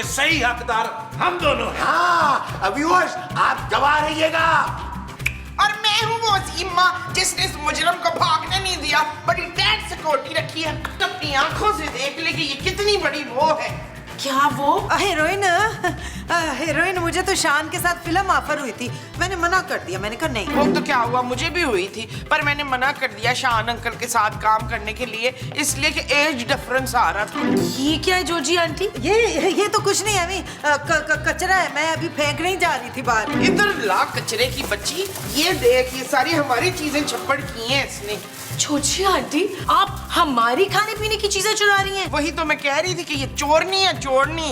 के सही हकदार हम दोनों हैं। हाँ व्यूअर्स, आप गवाह रहिएगा। और मैं हूँ वो अजीम माँ जिसने इस मुजरम को भागने नहीं दिया, बड़ी टाइट सिक्योरिटी रखी है। तो अपनी आंखों से देख ले कि ये कितनी बड़ी वो है। क्या वो? हीरोइन हीरोइन मुझे तो शान के साथ फिल्म ऑफर हुई थी, मैंने मना कर दिया। मैंने कहा नहीं। वो तो क्या हुआ, मुझे भी हुई थी, पर मैंने मना कर दिया शान अंकल के साथ काम करने के लिए, इसलिए कि एज डिफरेंस आ रहा था। ये क्या है जोजी आंटी? ये तो कुछ नहीं है अभी, कचरा है, मैं अभी फेंकने ही जा रही थी बाहर। इधर ला कचरे की बच्ची, ये देख, ये सारी हमारी चीजें छप्पड़ की हैं इसने। जोजी आंटी, आप हमारी खाने पीने की चीजें चुरा रही हैं। वही तो मैं कह रही थी कि ये चोरनी है, चोरनी।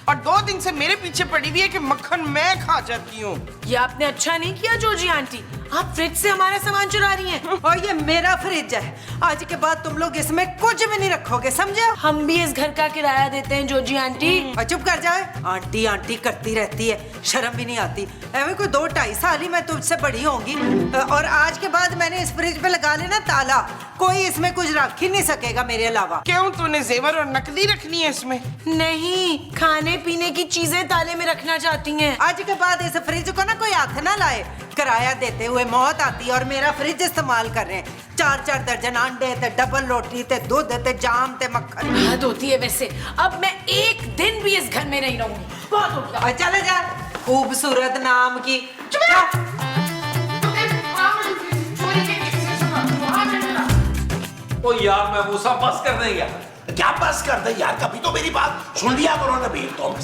और 2 दिन से मेरे पीछे पड़ी हुई है कि मक्खन मैं खा जाती हूँ। ये आपने अच्छा नहीं किया जोजी आंटी, आप फ्रिज से हमारा सामान चुरा रही हैं। और ये मेरा फ्रिज है, आज के बाद तुम लोग इसमें कुछ भी नहीं रखोगे, समझे? हम भी इस घर का किराया देते हैं जोजी आंटी। और चुप कर जाए, आंटी आंटी करती रहती है, शर्म भी नहीं आती। ऐਵੇਂ कोई 2-2.5 साल ही मैं तुझसे बड़ी होंगी, और आज के बाद मैंने इस फ्रिज पे लगा लेना ताला, कोई इसमें कुछ रख ही नहीं सकेगा मेरे अलावा। क्यों, तूने जेवर और नकदी रखनी है इसमें? नहीं, खाने पीने की चीजें ताले में रखना चाहती हैं। आज के बाद इस फ्रिज को ना कोई हाथ ना लाए, किराया देते हुए मौत आती है। और मेरा फ्रिज इस्तेमाल कर रहे हैं, 4-4 दर्जन अंडे ते, डबल रोटी ते, दूध ते, जाम ते, मक्खन। हद होती है वैसे, अब मैं एक दिन भी इस घर में नहीं रहूंगी, बहुत हो गया। और चले जा, खूबसूरत नाम की। ओ यार मैं मूसा बस कर दें यार। क्या बस कर दे यार, कभी तो मेरी बात सुन लिया करो नबील। तो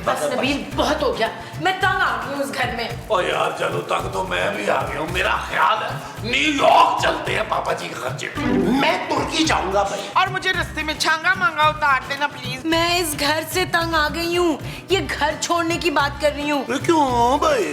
बस नबील, बहुत हो गया, मैं तंग आ गई हूँ इस घर में। ओ यार चलो, तक तो मैं भी आ गया हूँ। मेरा ख्याल है न्यूयॉर्क चलते हैं पापा जी के खर्चे पे। मैं तुर्की जाऊंगा भाई। और मुझे रास्ते में छांगा मांगा उतार देना प्लीज। मैं इस घर से तंग आ गई हूँ, ये घर छोड़ने की बात कर रही हूँ। क्यों भाई,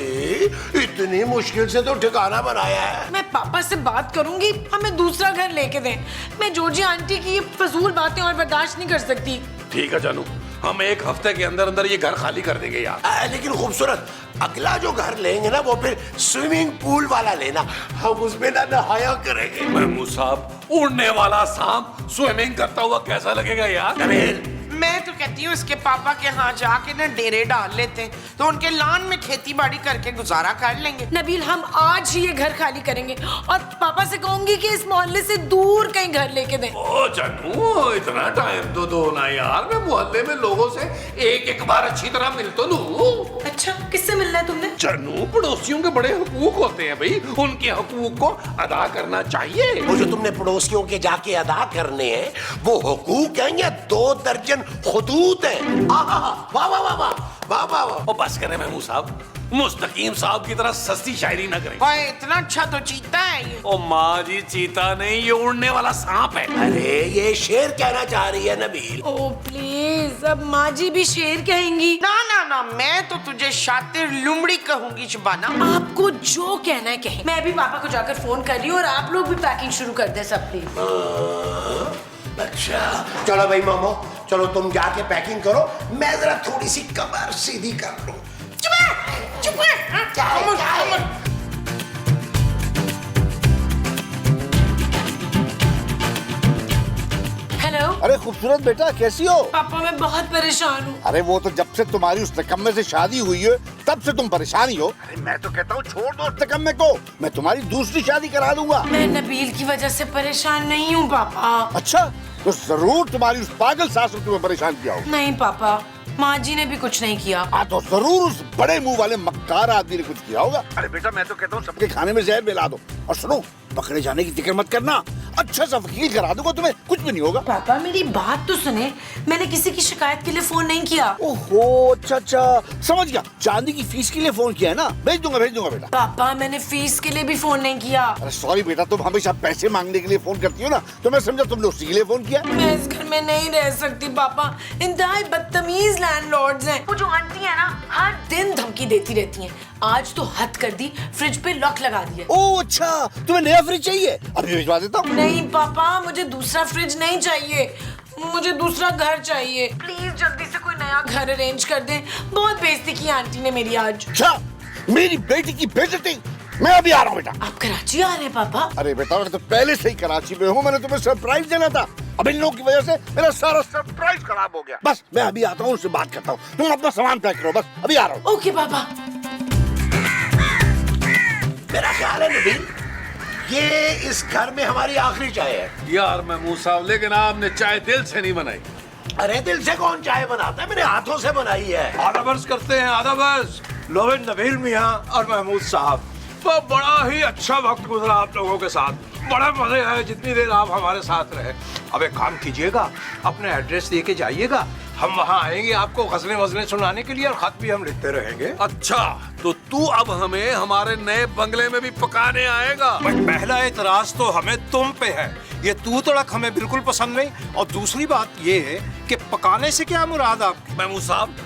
इतनी मुश्किल से तो ठिकाना बनाया है। मैं पापा से बात करूंगी, हमें दूसरा घर लेके दें। मैं जोजी आंटी की ये फजूल बातें और बर्दाश्त नहीं कर सकती। ठीक है जानू, हम 1 हफ्ते के अंदर अंदर ये घर खाली कर देंगे यार। लेकिन खूबसूरत, अगला जो घर लेंगे ना वो फिर स्विमिंग पूल वाला लेना, हम उसमें ना नहाया करेंगे। महमूद साहब, उड़ने वाला सांप स्विमिंग करता हुआ कैसा लगेगा यार? नबील, मैं तो कहती हूँ इसके पापा के यहाँ जाके ना डेरे डाल लेते हैं, तो उनके लान में खेती बाड़ी करके गुजारा कर लेंगे। नबील, हम आज ही ये घर खाली करेंगे और पापा से कहूंगी कि इस मोहल्ले से दूर कहीं घर लेके दें। ओ जानू, इतना टाइम तो दो ना यार, मैं मोहल्ले में लोगों से एक बार अच्छी तरह मिल तो लूं। अच्छा, किससे मिलना है तुमने? जानू, पड़ोसियों के बड़े हुकूक होते हैं भाई, उनके हुकूक को अदा करना चाहिए। वो जो तुमने पड़ोसियों के जाके अदा करने हैं वो हुकूक हैं या 2 दर्जन खुदूत है? वाह वाह वाह वाह वाह वाह वाह। ओ बस करें महमूद साहब, मुस्तकीम साहब की तरह सस्ती शायरी न करें। ओए, इतना अच्छा तो चीता है ये। ओ माँ जी, चीता नहीं, ये उड़ने वाला सांप है। अरे ये शेर कहना चाह रही है नबील। ओ प्लीज, अब माँ जी भी शेर कहेंगी। ना ना ना, मैं तो तुझे शातिर लुमड़ी कहूंगी शबाना। आपको जो कहना है कहें। मैं भी पापा को जाकर फोन कर रही हूँ और आप लोग भी पैकिंग शुरू कर दे सब प्लीज। अच्छा चलो भाई मामो, चलो तुम जाके पैकिंग करो, मैं जरा थोड़ी सी कमर सीधी कर लूं। चुप है। क्या है? हेलो अरे खूबसूरत बेटा, कैसी हो? पापा, मैं बहुत परेशान हूँ। अरे वो तो जब से तुम्हारी उस निकम्मे से शादी हुई है तब से तुम परेशान ही हो। अरे मैं तो कहता हूँ छोड़ दो उस निकम्मे को, मैं तुम्हारी दूसरी शादी करा दूंगा। मैं नबील की वजह से परेशान नहीं हूँ पापा। अच्छा, तो जरूर तुम्हारी उस पागल सास ने तुम्हें परेशान किया हो। नहीं पापा, माँ जी ने भी कुछ नहीं किया। तो जरूर उस बड़े मुंह वाले मक्कार आदमी ने कुछ किया होगा। अरे बेटा, मैं तो कहता हूँ सबके खाने में जहर मिला दो। और सुनो, पकड़े जाने की फिक्र मत करना, अच्छा सा वकील करा दूंगा, तुम्हें कुछ भी नहीं होगा। पापा मेरी बात तो सुने, मैंने किसी की शिकायत के लिए फोन नहीं किया। ओहो, अच्छा अच्छा, समझ गया, चांदी की फीस के लिए फोन किया है ना? भेज दूंगा बेटा। पापा मैंने फीस के लिए भी फोन नहीं किया। अरे सॉरी बेटा, तुम हमेशा पैसे मांगने के लिए फोन करती हो ना, तो मैं समझा तुमने उसी के लिए फोन किया। मैं इस घर में नहीं रह सकती पापा, इंतहाई बदतमीज लैंडलॉर्ड्स हैं। वो जो आंटी है ना, हर दिन धमकी देती रहती हैं। आज तो हद कर दी, फ्रिज पे लॉक लगा दिया। ओह अच्छा, तुम्हें नया फ्रिज चाहिए? अभी भिजवा देता हूँ। नहीं पापा, मुझे दूसरा फ्रिज नहीं चाहिए, मुझे दूसरा घर चाहिए। प्लीज जल्दी से कोई नया घर अरेंज कर दें। बहुत बेइज्जती की आंटी ने मेरी आज। अच्छा, मेरी बेटी की बेइज्जती? मैं अभी आ रहा हूँ बेटा। आप कराची आ रहे हैं पापा? अरे बेटा, मैं तो पहले से ही कराची में हूँ, मैंने तुम्हें सरप्राइज देना था। अब इन लोगों की वजह से मेरा सारा सरप्राइज खराब हो गया। बस मैं अभी आता हूँ, उनसे बात करता हूँ। तुम अपना सामान पैक करो, बस अभी आ रहा हूँ। ओके पापा। मेरा ख्याल है नबील, ये इस घर में हमारी आखिरी चाय है। यार महमूद साहब, लेकिन आपने चाय दिल से नहीं बनाई। अरे दिल से कौन चाय बनाता है, मेरे हाथों से बनाई है। आधा बर्स करते हैं, आधा बर्स। लोविन नबील मियाँ और महमूद साहब, तो बड़ा ही अच्छा वक्त गुजरा आप लोगों के साथ। बड़ा मजे आए जितनी देर आप हमारे साथ रहे। अब एक काम कीजिएगा, अपने एड्रेस दे के जाइएगा, हम वहाँ आएंगे आपको गजलें वजलें सुनाने के लिए, और खत भी हम लिखते रहेंगे। अच्छा, तो तू अब हमें हमारे नए बंगले में भी पकाने आएगा? भाई पहला एतराज तो हमें तुम पे है, ये तू तड़क हमें बिल्कुल पसंद नहीं। और दूसरी बात ये है कि पकाने से क्या मुराद आपकी? महमूद साहब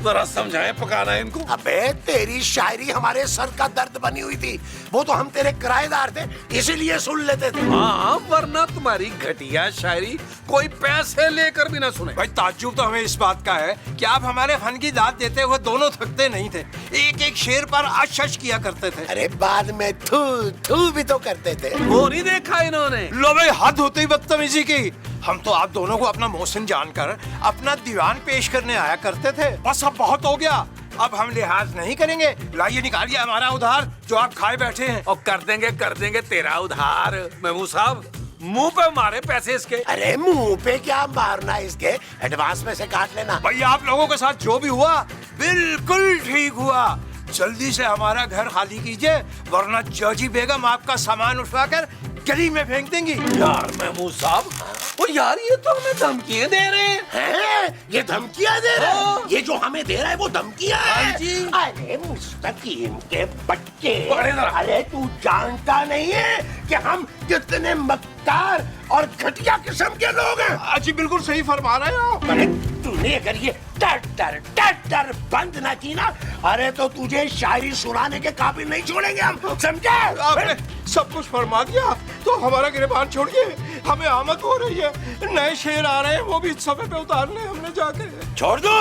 जरा समझाएं, पकाना है इनको। अबे तेरी शायरी हमारे सर का दर्द बनी हुई थी, वो तो हम तेरे किराएदार थे इसीलिए सुन लेते थे। हाँ, वरना तुम्हारी घटिया शायरी कोई पैसे लेकर भी ना सुने। भाई ताज्जुब तो हमें इस बात का है कि आप हमारे फन की दाद देते हुए दोनों थकते नहीं थे, एक एक शेर पर अश किया करते थे। अरे बाद में थू थू भी तो करते थे। वो नहीं देखा इन्होंने? लो भाई, हद होती बदतमीजी की। हम तो आप दोनों को अपना मोहसिन जानकर अपना दीवान पेश करने आया करते थे। बस अब बहुत हो गया, अब हम लिहाज नहीं करेंगे। लाइए निकालिए हमारा उधार जो आप खाए बैठे हैं। और कर देंगे तेरा उधार। महमूद साहब, मुंह पे मारे पैसे इसके। अरे मुंह पे क्या मारना, इसके एडवांस में से काट लेना। भाई आप लोगों के साथ जो भी हुआ बिल्कुल ठीक हुआ। जल्दी से हमारा घर खाली कीजिए, वरना जॉजी बेगम आपका सामान उठवाकर गली में फेंक देंगी। यार महमूद साहब, वो यार ये तो हमें धमकियां दे रहे हैं? ये धमकियां दे रहा है? ये जो हमें दे रहा है वो धमकियां है? हाँ जी। अरे मुस्तकीम के बच्चे, बड़े जरा। अरे तू जानता नहीं है कि हम कितने मक्कार और घटिया किस्म के लोग हैं। जी बिल्कुल सही फरमा रहे हो। अरे तूने अगर ये टर बंद ना की ना, अरे तो तुझे शायरी सुनाने के काबिल नहीं छोड़ेंगे हम, समझे? आपने सब कुछ फरमा दिया तो हमारा गिरबान छोड़िए, हमें आमद हो रही है, नए शेर आ रहे हैं, वो भी समय पे उतारने हमने जाके। छोड़ दो।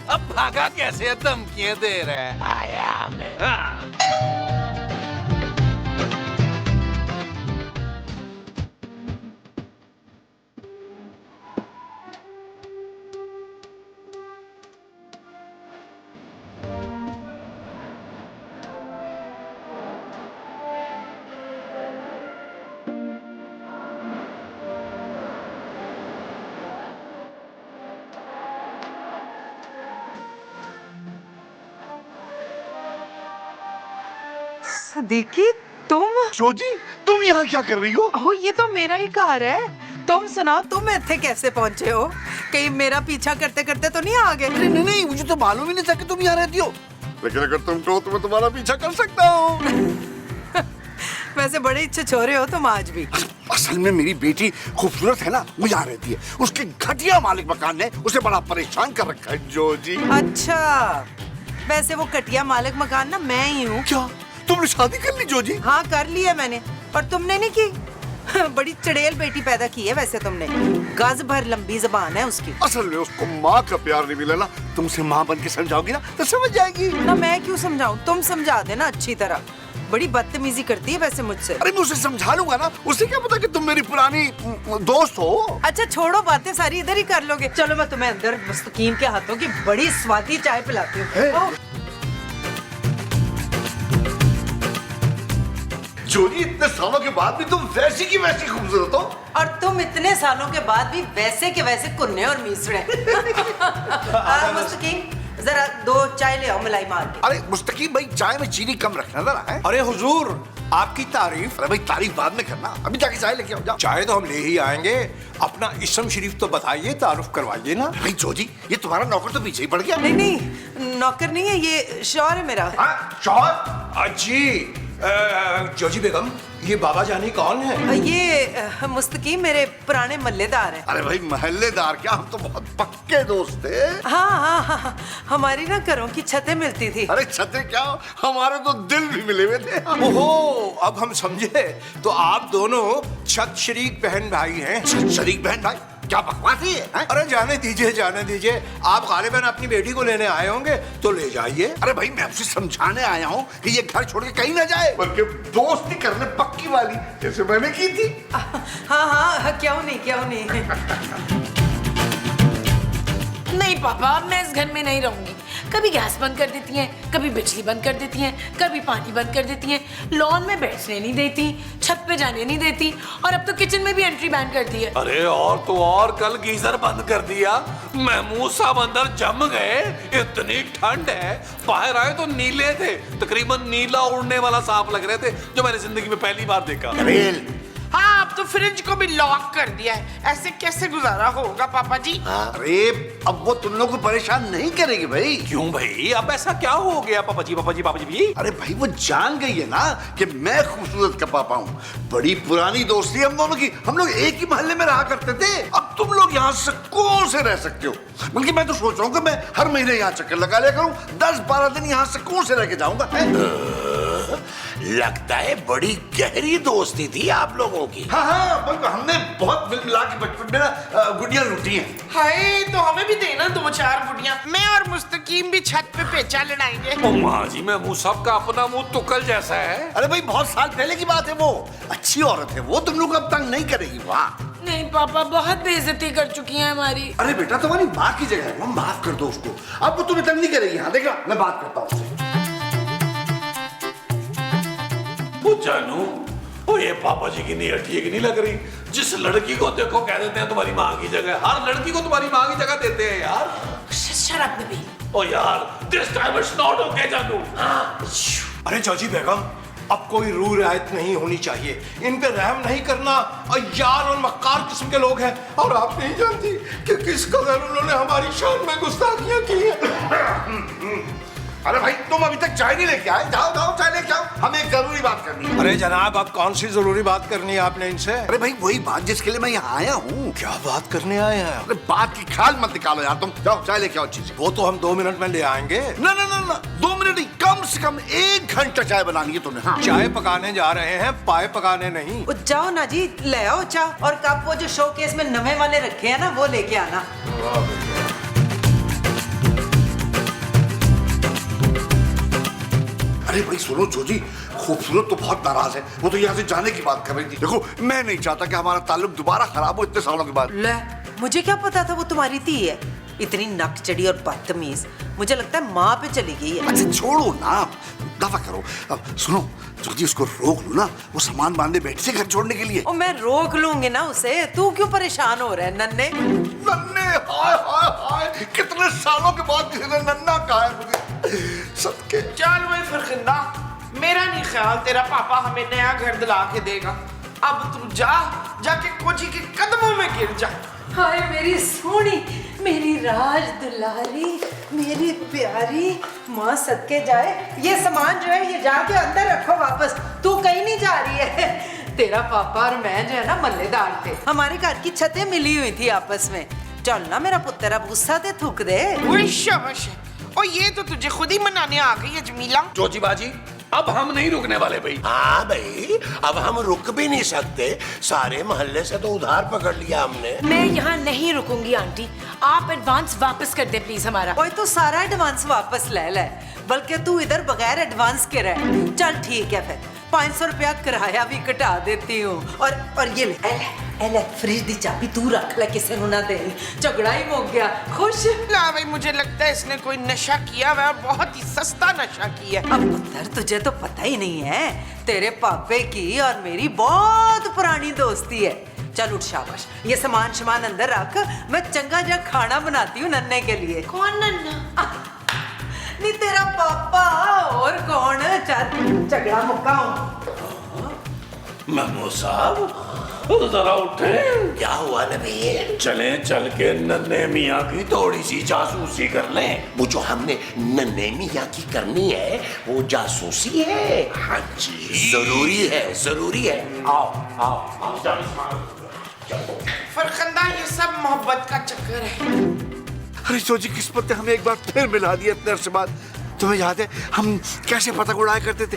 अब भागा कैसे? धमकियां दे रहा है। आया मैं। सदीकी तुम? जोजी, तुम यहाँ क्या कर रही हो? ओह, ये तो मेरा ही घर है। तुम सुनाओ, तुम इत्थे कैसे पहुंचे हो? कहीं मेरा पीछा करते करते तो नहीं आ गए? नहीं, मुझे तो मालूम ही नहीं था कि तुम यहाँ रहती हो। लेकिन अगर तुम कहो तो मैं तुम्हारा पीछा कर सकता हूँ। वैसे बड़े अच्छे छोरे हो तुम आज भी। असल में मेरी बेटी खूबसूरत है ना, वो यहाँ रहती है। उसके घटिया मालिक मकान ने उसे बड़ा परेशान कर रखा है जोजी। अच्छा, वैसे वो कटिया मालिक मकान ना मैं ही हूँ। क्या तुमने शादी कर ली जोजी? हाँ कर ली है मैंने, पर तुमने नहीं की। बड़ी चड़ेल बेटी पैदा की है वैसे तुमने, गज भर लंबी जबान है उसकी। असल में उसको माँ का प्यार नहीं मिला ना, तुमसे माँ बन के समझाओगी ना तो समझ जाएगी ना। मैं क्यों समझाऊं, तुम समझा देना अच्छी तरह। बड़ी बदतमीजी करती है वैसे मुझसे। अरे मैं उसे समझा लूंगा ना, उसे क्या पता कि तुम मेरी पुरानी दोस्त हो। अच्छा छोड़ो, बातें सारी इधर ही कर लोगे। चलो मैं तुम्हें अंदर मुस्तकीम के हाथों की बड़ी स्वादी चाय पिलाती हूँ। जोजी, इतने सालों के बाद भी तुम वैसी की वैसी खूबसूरत हो। और तुम इतने सालों के बाद भी वैसे के वैसे कुन्ने और मीसड़े। मुस्तकीम, जरा 2 चाय ले आओ मलाई मार के। अरे मुस्तकीम भाई, चाय में चीनी कम रखना जरा है। अरे हुजूर, आपकी तारीफ। अरे भाई तारीफ बाद में करना, अभी जाके चाय लेके आओ, जाओ। चाय तो हम ले ही आएंगे, अपना इस्म शरीफ तो बताइए, तारुफ करवाइए ना। भाई जोजी, ये तुम्हारा नौकर तो पीछे ही पड़ गया। नहीं नहीं, नौकर नहीं है, ये शौहर है मेरा। शौहर? जी जोजी बेगम, ये बाबा जानी कौन है? ये मुस्तकीम मेरे पुराने मल्लेदार हैं। अरे भाई महल्लेदार क्या, हम तो बहुत पक्के दोस्त थे। हाँ हाँ हाँ, हमारी ना घरों की छतें मिलती थी। अरे छते क्या, हमारे तो दिल भी मिले हुए थे। ओहो, अब हम समझे, तो आप दोनों छत शरीक बहन भाई हैं। शरीक बहन भाई? क्या बकवास है ये, हैं? अरे जाने दीजिए। आप गालिबन अपनी बेटी को लेने आए होंगे तो ले जाइए। अरे भाई मैं आपसे समझाने आया हूँ कि ये घर छोड़ के कहीं ना जाए, बल्कि दोस्ती करने पक्की वाली जैसे मैंने की थी। हाँ, क्यों नहीं। नहीं पापा, अब मैं इस घर में नहीं रहूंगी। कभी गैस बंद कर देती हैं, कभी बिजली बंद कर देती हैं, कभी पानी बंद कर देती हैं, लॉन में बैठने नहीं देती, छत पे जाने नहीं देती, और अब तो किचन में भी एंट्री बैन कर दी है। अरे और तो और कल गीजर बंद कर दिया। महमूद साहब अंदर जम गए, इतनी ठंड है। बाहर आए तो नीले थे, तकरीबन नीला उड़ने वाला सांप लग रहे थे, जो मैंने जिंदगी में पहली बार देखा। हाँ, अब तो फ्रिज को भी लॉक कर दिया है। ऐसे कैसे गुजारा होगा पापा जी? अरे अब वो तुम लोग को परेशान नहीं करेगी भाई। क्यों भाई, अब ऐसा क्या हो गया? पापा जी भी अरे भाई वो जान गई है ना कि मैं खूबसूरत का पापा हूँ। बड़ी पुरानी दोस्ती हम दोनों की, हम लोग एक ही मोहल्ले में रहा करते थे। अब तुम लोग यहाँ सुकून से रह सकते हो। बल्कि मैं तो सोच रहा हूँ कि मैं हर महीने यहाँ चक्कर लगा लिया करूँ, 10-12 दिन यहाँ सुकून से रह के जाऊंगा। लगता है बड़ी गहरी दोस्ती थी आप लोगों की। हाँ, बल्कि हमने बहुत मिल मिला के बचपन में ना गुड़ियाँ लूटी हैं। हाय, तो हमें भी देना 2-4 गुड़ियाँ। मैं और मुस्तकीम भी छत पे पेचा लड़ाएंगे। माँ जी, महमूद साहब का अपना मुंह तुकल जैसा है। अरे भाई बहुत साल पहले की बात है, वो अच्छी औरत है, वो तुम लोग को अब तंग नहीं करेगी। वाह। नहीं पापा, बहुत बेइज्जती कर चुकी है हमारी। अरे बेटा तुम्हारी माँ की जगह है, वो माफ कर दो उसको। अब वो तुम्हें तंग नहीं करेगी। हाँ देखना, मैं बात करता हूँ उससे। जानू, वो ये पापा जी की नीयत ठीक नहीं लग रही। जिस लड़की को देखो कह देते हैं तुम्हारी माँ की जगह। हर लड़की को तुम्हारी माँ की जगह देते हैं यार। Shut up baby. ओ यार, this time it's not okay जानू। अरे चाची बेगम, अब कोई रू रियायत नहीं होनी चाहिए। इन पे रहम नहीं करना। और यार और मक्कार किस्म के लोग हैं, और आप नहीं जानती कि किस कदर उन्होंने हमारी शान में गुस्ताखियां की हैं। अरे भाई तुम अभी तक चाय नहीं लेके आए, जाओ जाओ चाय लेके आओ, हमें एक जरूरी बात करनी है। अरे जनाब, अब कौन सी जरूरी बात करनी है आपने इनसे? अरे भाई वही बात जिसके लिए मैं यहाँ आया हूँ। क्या बात करने आए हैं? अरे बात की ख्याल मत निकालो यार, तुम जाओ चाय लेके आओ अच्छी से। वो तो हम 2 मिनट में ले आएंगे। ना 2 मिनट नहीं, कम से कम 1 घंटा चाय बनानी है तुम्हें। हाँ। चाय पकाने जा रहे हैं, पाए पकाने नहीं। जाओ ना जी, ले आओ चाय, और कप वो जो शोकेस में नवे वाले रखे हैं ना, वो लेके आना। अरे भाई सुनो जोजी, खूबसूरत तो बहुत नाराज है। वो तो यहाँ से जाने की बात कर रही थी। देखो मैं नहीं चाहता कि हमारा ताल्लुक दोबारा खराब हो इतने सालों के बाद। ले, मुझे क्या पता था वो तुम्हारी थी है। इतनी नक चढ़ी और बदतमीज, मुझे लगता है माँ पे चली गई है। अच्छा छोड़ो ना, दफा करो। अब सुनो जोजी, उसको रोक लो ना, वो सामान बांधे बैठी से घर छोड़ने के लिए। ओ मैं रोक लूंगी ना उसे, तू क्यों परेशान हो रहा है नन्हे? नन्हे, हाय हाय हाय, कितने सालों के बाद किसी ने नन्हा कहा है मुझे। सदके। चल वही फरखिंदा, मेरा नहीं ख्याल तेरा पापा हमें नया घर दिला के देगा। अब तू जाके कोची के कदमों में गिर जा। हाय मेरी सोनी, मेरी राज दुलारी, मेरी प्यारी माँ, सदके जाए। ये सामान जो है ये जाके अंदर रखो वापस, तू कहीं नहीं जा रही है। तेरा पापा और मैं जो है ना मल्लेदार थे, हमारे घर की छतें मिली हुई थी आपस में। चल ना मेरा पुत्र, अब गुस्सा ते थूक दे। ओए शाबाश, और ये तो तुझे खुद ही मनाने आ गई है जमीला। जोजी बाजी, अब हम नहीं रुकने वाले भाई। हाँ भाई, अब हम रुक भी नहीं सकते। सारे मोहल्ले से तो उधार पकड़ लिया हमने। मैं यहाँ नहीं रुकूंगी आंटी, आप एडवांस वापस कर दे प्लीज हमारा। ओए तो सारा एडवांस वापस ले ले, बल्कि तू इधर बगैर एडवांस के रह। चल ठीक है, फिर 500 रुपया किराया भी कटा देती हूँ। और ये ले फ्रिज दी चाबी तू रख ले, किसी को ना दे। झगड़ा ही हो गया, खुश? ला भाई, मुझे लगता है इसने कोई नशा किया हुआ है, बहुत ही सस्ता नशा किया। अब पुत्र तुझे तो पता ही नहीं है, तेरे पापे की और मेरी बहुत पुरानी दोस्ती है। चल उठ, शाबाश, ये सामान अंदर रख, मैं चंगा जा खाना बनाती हूँ नन्हे के लिए। कौन नन्हा? नहीं तेरा पापा, और कौन? चल झगड़ा मुकाऊं। महमूद साहब जरा उठे। क्या हुआ नबी? चलें, चल के नन्हे मियाँ की थोड़ी सी जासूसी कर लें। वो जो हमने नन्हे मियाँ की करनी है वो जासूसी है। हाँ जी, जरूरी है, जरूरी है। आओ आओ आओ, फरखंदा, ये सब मोहब्बत का चक्कर है। अरे जोजी, किस्मत ने हमें एक बार फिर मिला दिया इतने अरसे बाद। तुम्हें याद है हम कैसे पतंग उड़ाया करते थे?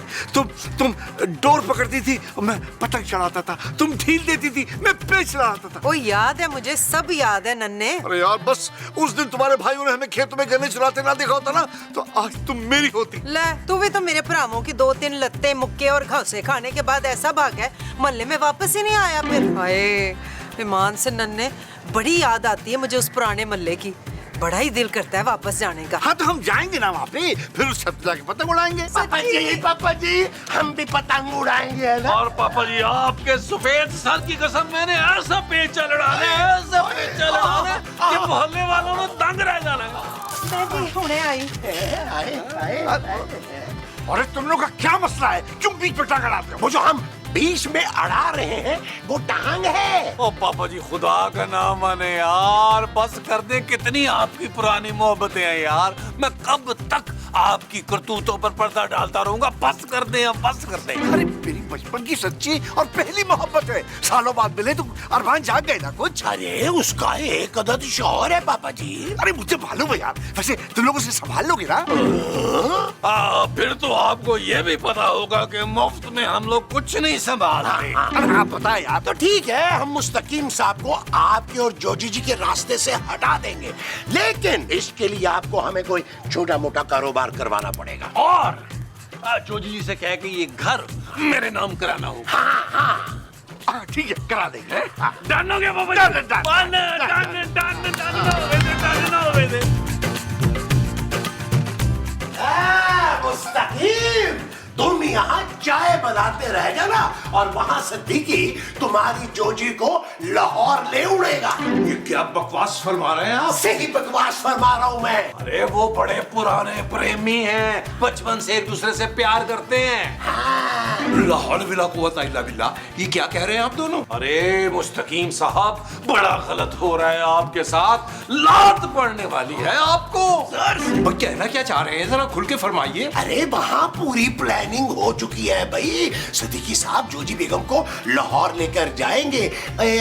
तुम डोर पकड़ती थी और मैं पतंग चढ़ाता था, तुम ढील देती थी मैं पेच चढ़ाता था। वो याद है, मुझे सब याद है नन्हे। अरे यार बस उस दिन तुम्हारे भाइयों ने हमें खेतों में गन्ने चुराते ना देखा होता ना तो आज तुम मेरी होती। ले तू भी तो मेरे भरावों की 2-3 लत्ते मुक्के और घासे खाने के बाद ऐसा भाग है, मोहल्ले में वापस ही नहीं आया फिर। हाय ईमान से नन्हे, बड़ी याद आती है मुझे उस पुराने मोहल्ले की, बड़ा ही दिल करता है वापस जाने का। हाँ तो हम जाएंगे ना वहाँ पे, फिर उस छत पे जाके पतंग उड़ाएंगे। पापा जी हम भी पतंग उड़ाएंगे है ना? और पापा जी आपके सफेद सर की कसम, मैंने ऐसा पेचा लड़ाने कि मोहल्ले वालों ने दंग रह जाना। मैं भी हुणे आई। अरे तुम लोग का क्या मसला है, क्यों बीच में टांग अड़ाते हो? वो जो हम बीच में अड़ा रहे हैं वो टांग है। ओ पापा जी खुदा का नाम माने यार, बस कर दे, कितनी आपकी पुरानी मोहब्बतें हैं यार, मैं कब तक आपकी करतूतों पर पर्दा डालता रहूंगा, बस कर दे अब, बस कर दे। अरे मेरी बचपन की सच्ची और पहली मोहब्बत है, सालों बाद मिले तो अरमान जाग गए ना कुछ। अरे उसका एक अदद शौहर है पापा जी। अरे मुझे मालूम है यार, वैसे तुम लोग उसे संभाल लोगे ना? फिर तो आपको ये भी पता होगा कि मुफ्त में हम लोग कुछ नहीं संभालते। अरे हाँ पता है यार। तो ठीक है, हम मुस्तकीम साहब को आपके और जोजी जी के रास्ते से हटा देंगे, लेकिन इसके लिए आपको हमें कोई छोटा मोटा कारोबार करवाना पड़ेगा। और जोजी जी से कह के ये घर मेरे नाम कराना होगा। हाँ ठीक है करा देंगे। डन हो गया पापा जी? डन। मुस्तकीम तुम यहाँ चाय बनाते रह जाना और वहाँ सिद्दीकी तुम्हारी जोजी को लाहौर ले उड़ेगा। ये क्या बकवास फरमा रहे हैं आप? सही बकवास फरमा रहा हूँ मैं। अरे वो बड़े पुराने प्रेमी हैं, बचपन से एक दूसरे से प्यार करते हैं। लाहौल विला कुव्वत इल्ला बिल्लाह, ये क्या कह रहे हैं आप दोनों? अरे मुस्तकीम साहब बड़ा गलत हो रहा है आपके साथ, लात पड़ने वाली है आपको। सर कहना क्या चाह रहे हैं, जरा खुल के फरमाइए। अरे वहाँ पूरी प्लानिंग हो चुकी है भाई, सिद्दीकी साहब जोजी बेगम को लाहौर लेकर जाएंगे,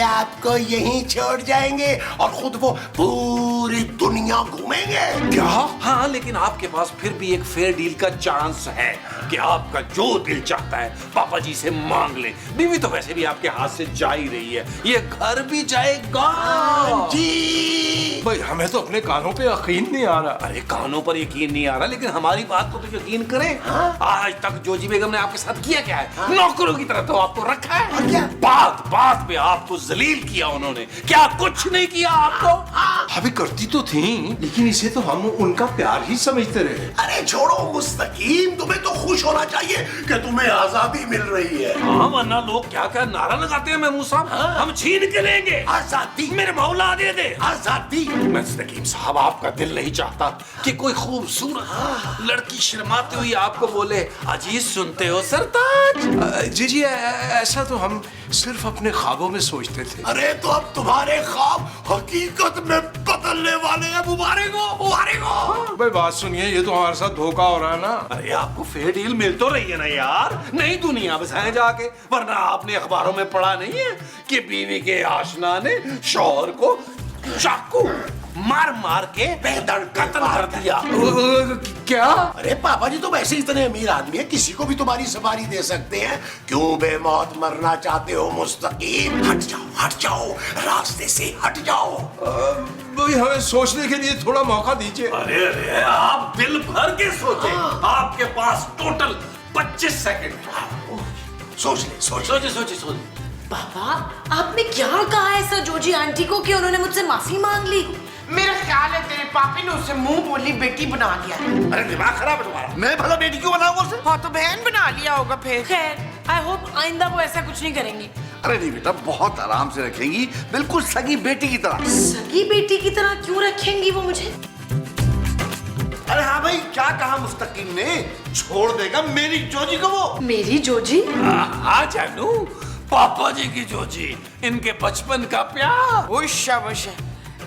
आपको यहीं छोड़ जाएंगे और खुद वो पूरी दुनिया घूमेंगे। क्या? हाँ लेकिन आपके पास फिर भी एक फेयर डील का चांस है कि आपका जो दिल चाहता है पापा जी से मांग ले। बीवी तो वैसे भी आपके हाथ से जा ही रही है, ये घर भी जाएगा। जी भाई हमें तो अपने कानों पे यकीन नहीं आ रहा। अरे कानों पर यकीन नहीं आ रहा, लेकिन हमारी बात को तो यकीन करें। आज तक जोजी बेगम ने आपके साथ किया क्या है? नौकरों की तरह तो आपको रखा है। और क्या? बात बात पे आपको जलील किया उन्होंने, क्या कुछ नहीं किया आपको? अभी करती तो थी, लेकिन इसे तो हम उनका प्यार ही समझते रहे। अरे छोड़ो मुस्तकीम, तुम्हें तो खुश होना चाहिए कि तुम्हें आजादी मिल रही है। हाँ वरना लोग क्या क्या नारा लगाते हैं महमूद साहब, हम छीन के लेंगे आजादी, मेरे मौला दे दे आजादी। मुस्तकीम साहब आपका दिल नहीं चाहता कि कोई खूबसूरत लड़की शर्माती हुई आपको बोले अजीज सुनते हो सरताज? जी जी ऐसा तो हम सिर्फ अपने ख्वाबों में सोचते थे। अरे तो अब तुम्हारे ख्वाब हकीकत में बदलने वाले हैं। मुबारक हो, मुबारक हो। भाई बात सुनिए, ये तो हमारे साथ धोखा हो रहा है ना। अरे आपको फेयर डील मिल तो रही है ना यार, नई दुनिया बसाए जाके, वरना आपने अखबारों में पढ़ा नहीं है कि बीवी के आशना ने शौहर को चाकू मार मार के बेदर्द कत्ल कर दिया। क्या? अरे पापा जी तो वैसे इतने अमीर आदमी है, किसी को भी तुम्हारी सवारी दे सकते हैं, क्यों बेमौत मरना चाहते हो मुस्तकीम? हट जाओ, रास्ते से हट जाओ। भाई हमें सोचने के लिए थोड़ा मौका दीजिए। अरे अरे आप दिल भर के सोचे, आपके पास टोटल 25 सेकंड। सोचे। पापा आपने क्या कहा ऐसा जोजी आंटी को कि उन्होंने मुझसे माफी मांग ली? मेरा ख्याल है तेरे पापी ने उसे मुंह बोली बेटी बना लिया। अरे दिमाग खराब है तुम्हारा, मैं भला बेटी क्यों बनाऊंगा उसे? हाँ तो बहन बना लिया होगा फिर। खैर आई होप आइंदा वो ऐसा कुछ नहीं करेंगी। अरे नहीं बेटा, बहुत आराम से रखेंगी, बिल्कुल सगी बेटी की तरह। सगी बेटी की तरह क्यों रखेंगी वो मुझे? अरे हाँ भाई, क्या कहा मुस्तकीम ने? छोड़ देगा मेरी जोजी को वो? मेरी जोजी? हाँ जानू, पापा जी की जोजी, इनके बचपन का प्यार। उष्या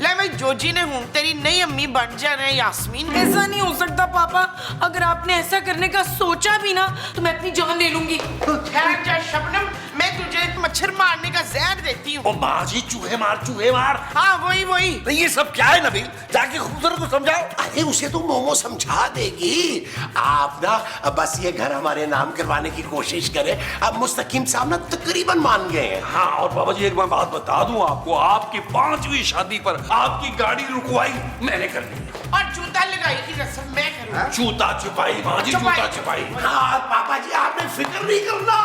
ले मैं जोजी ने हूँ तेरी नई अम्मी बन जाना यास्मीन। ऐसा नहीं हो सकता पापा, अगर आपने ऐसा करने का सोचा भी ना तो मैं अपनी जान ले लूंगी। ठहर जा शबनम, मैं तुझे मच्छर मारने का जहर देती हूँ। ओ माँ जी, चूहे मार, चूहे मार। हाँ वही वही। तो ये सब क्या है नबील? जाके खूबसूरत को समझाओ। अरे उसे तो मोमो समझा देगी। आप ना बस ये घर हमारे नाम करवाने की कोशिश करें। अब मुस्तकीम साहब ना तकरीबन मान गए हैं। हाँ, और बाबा जी एक मैं बात बता दूं आपको, आपकी 5वीं शादी पर आपकी गाड़ी रुकवाई मैंने कर दी और जूता लगाई की रस्म मैं करूँ। जूता छुपाई माँ जी, जूता छुपाई। हाँ पापा जी, आपने फिक्र नहीं करना।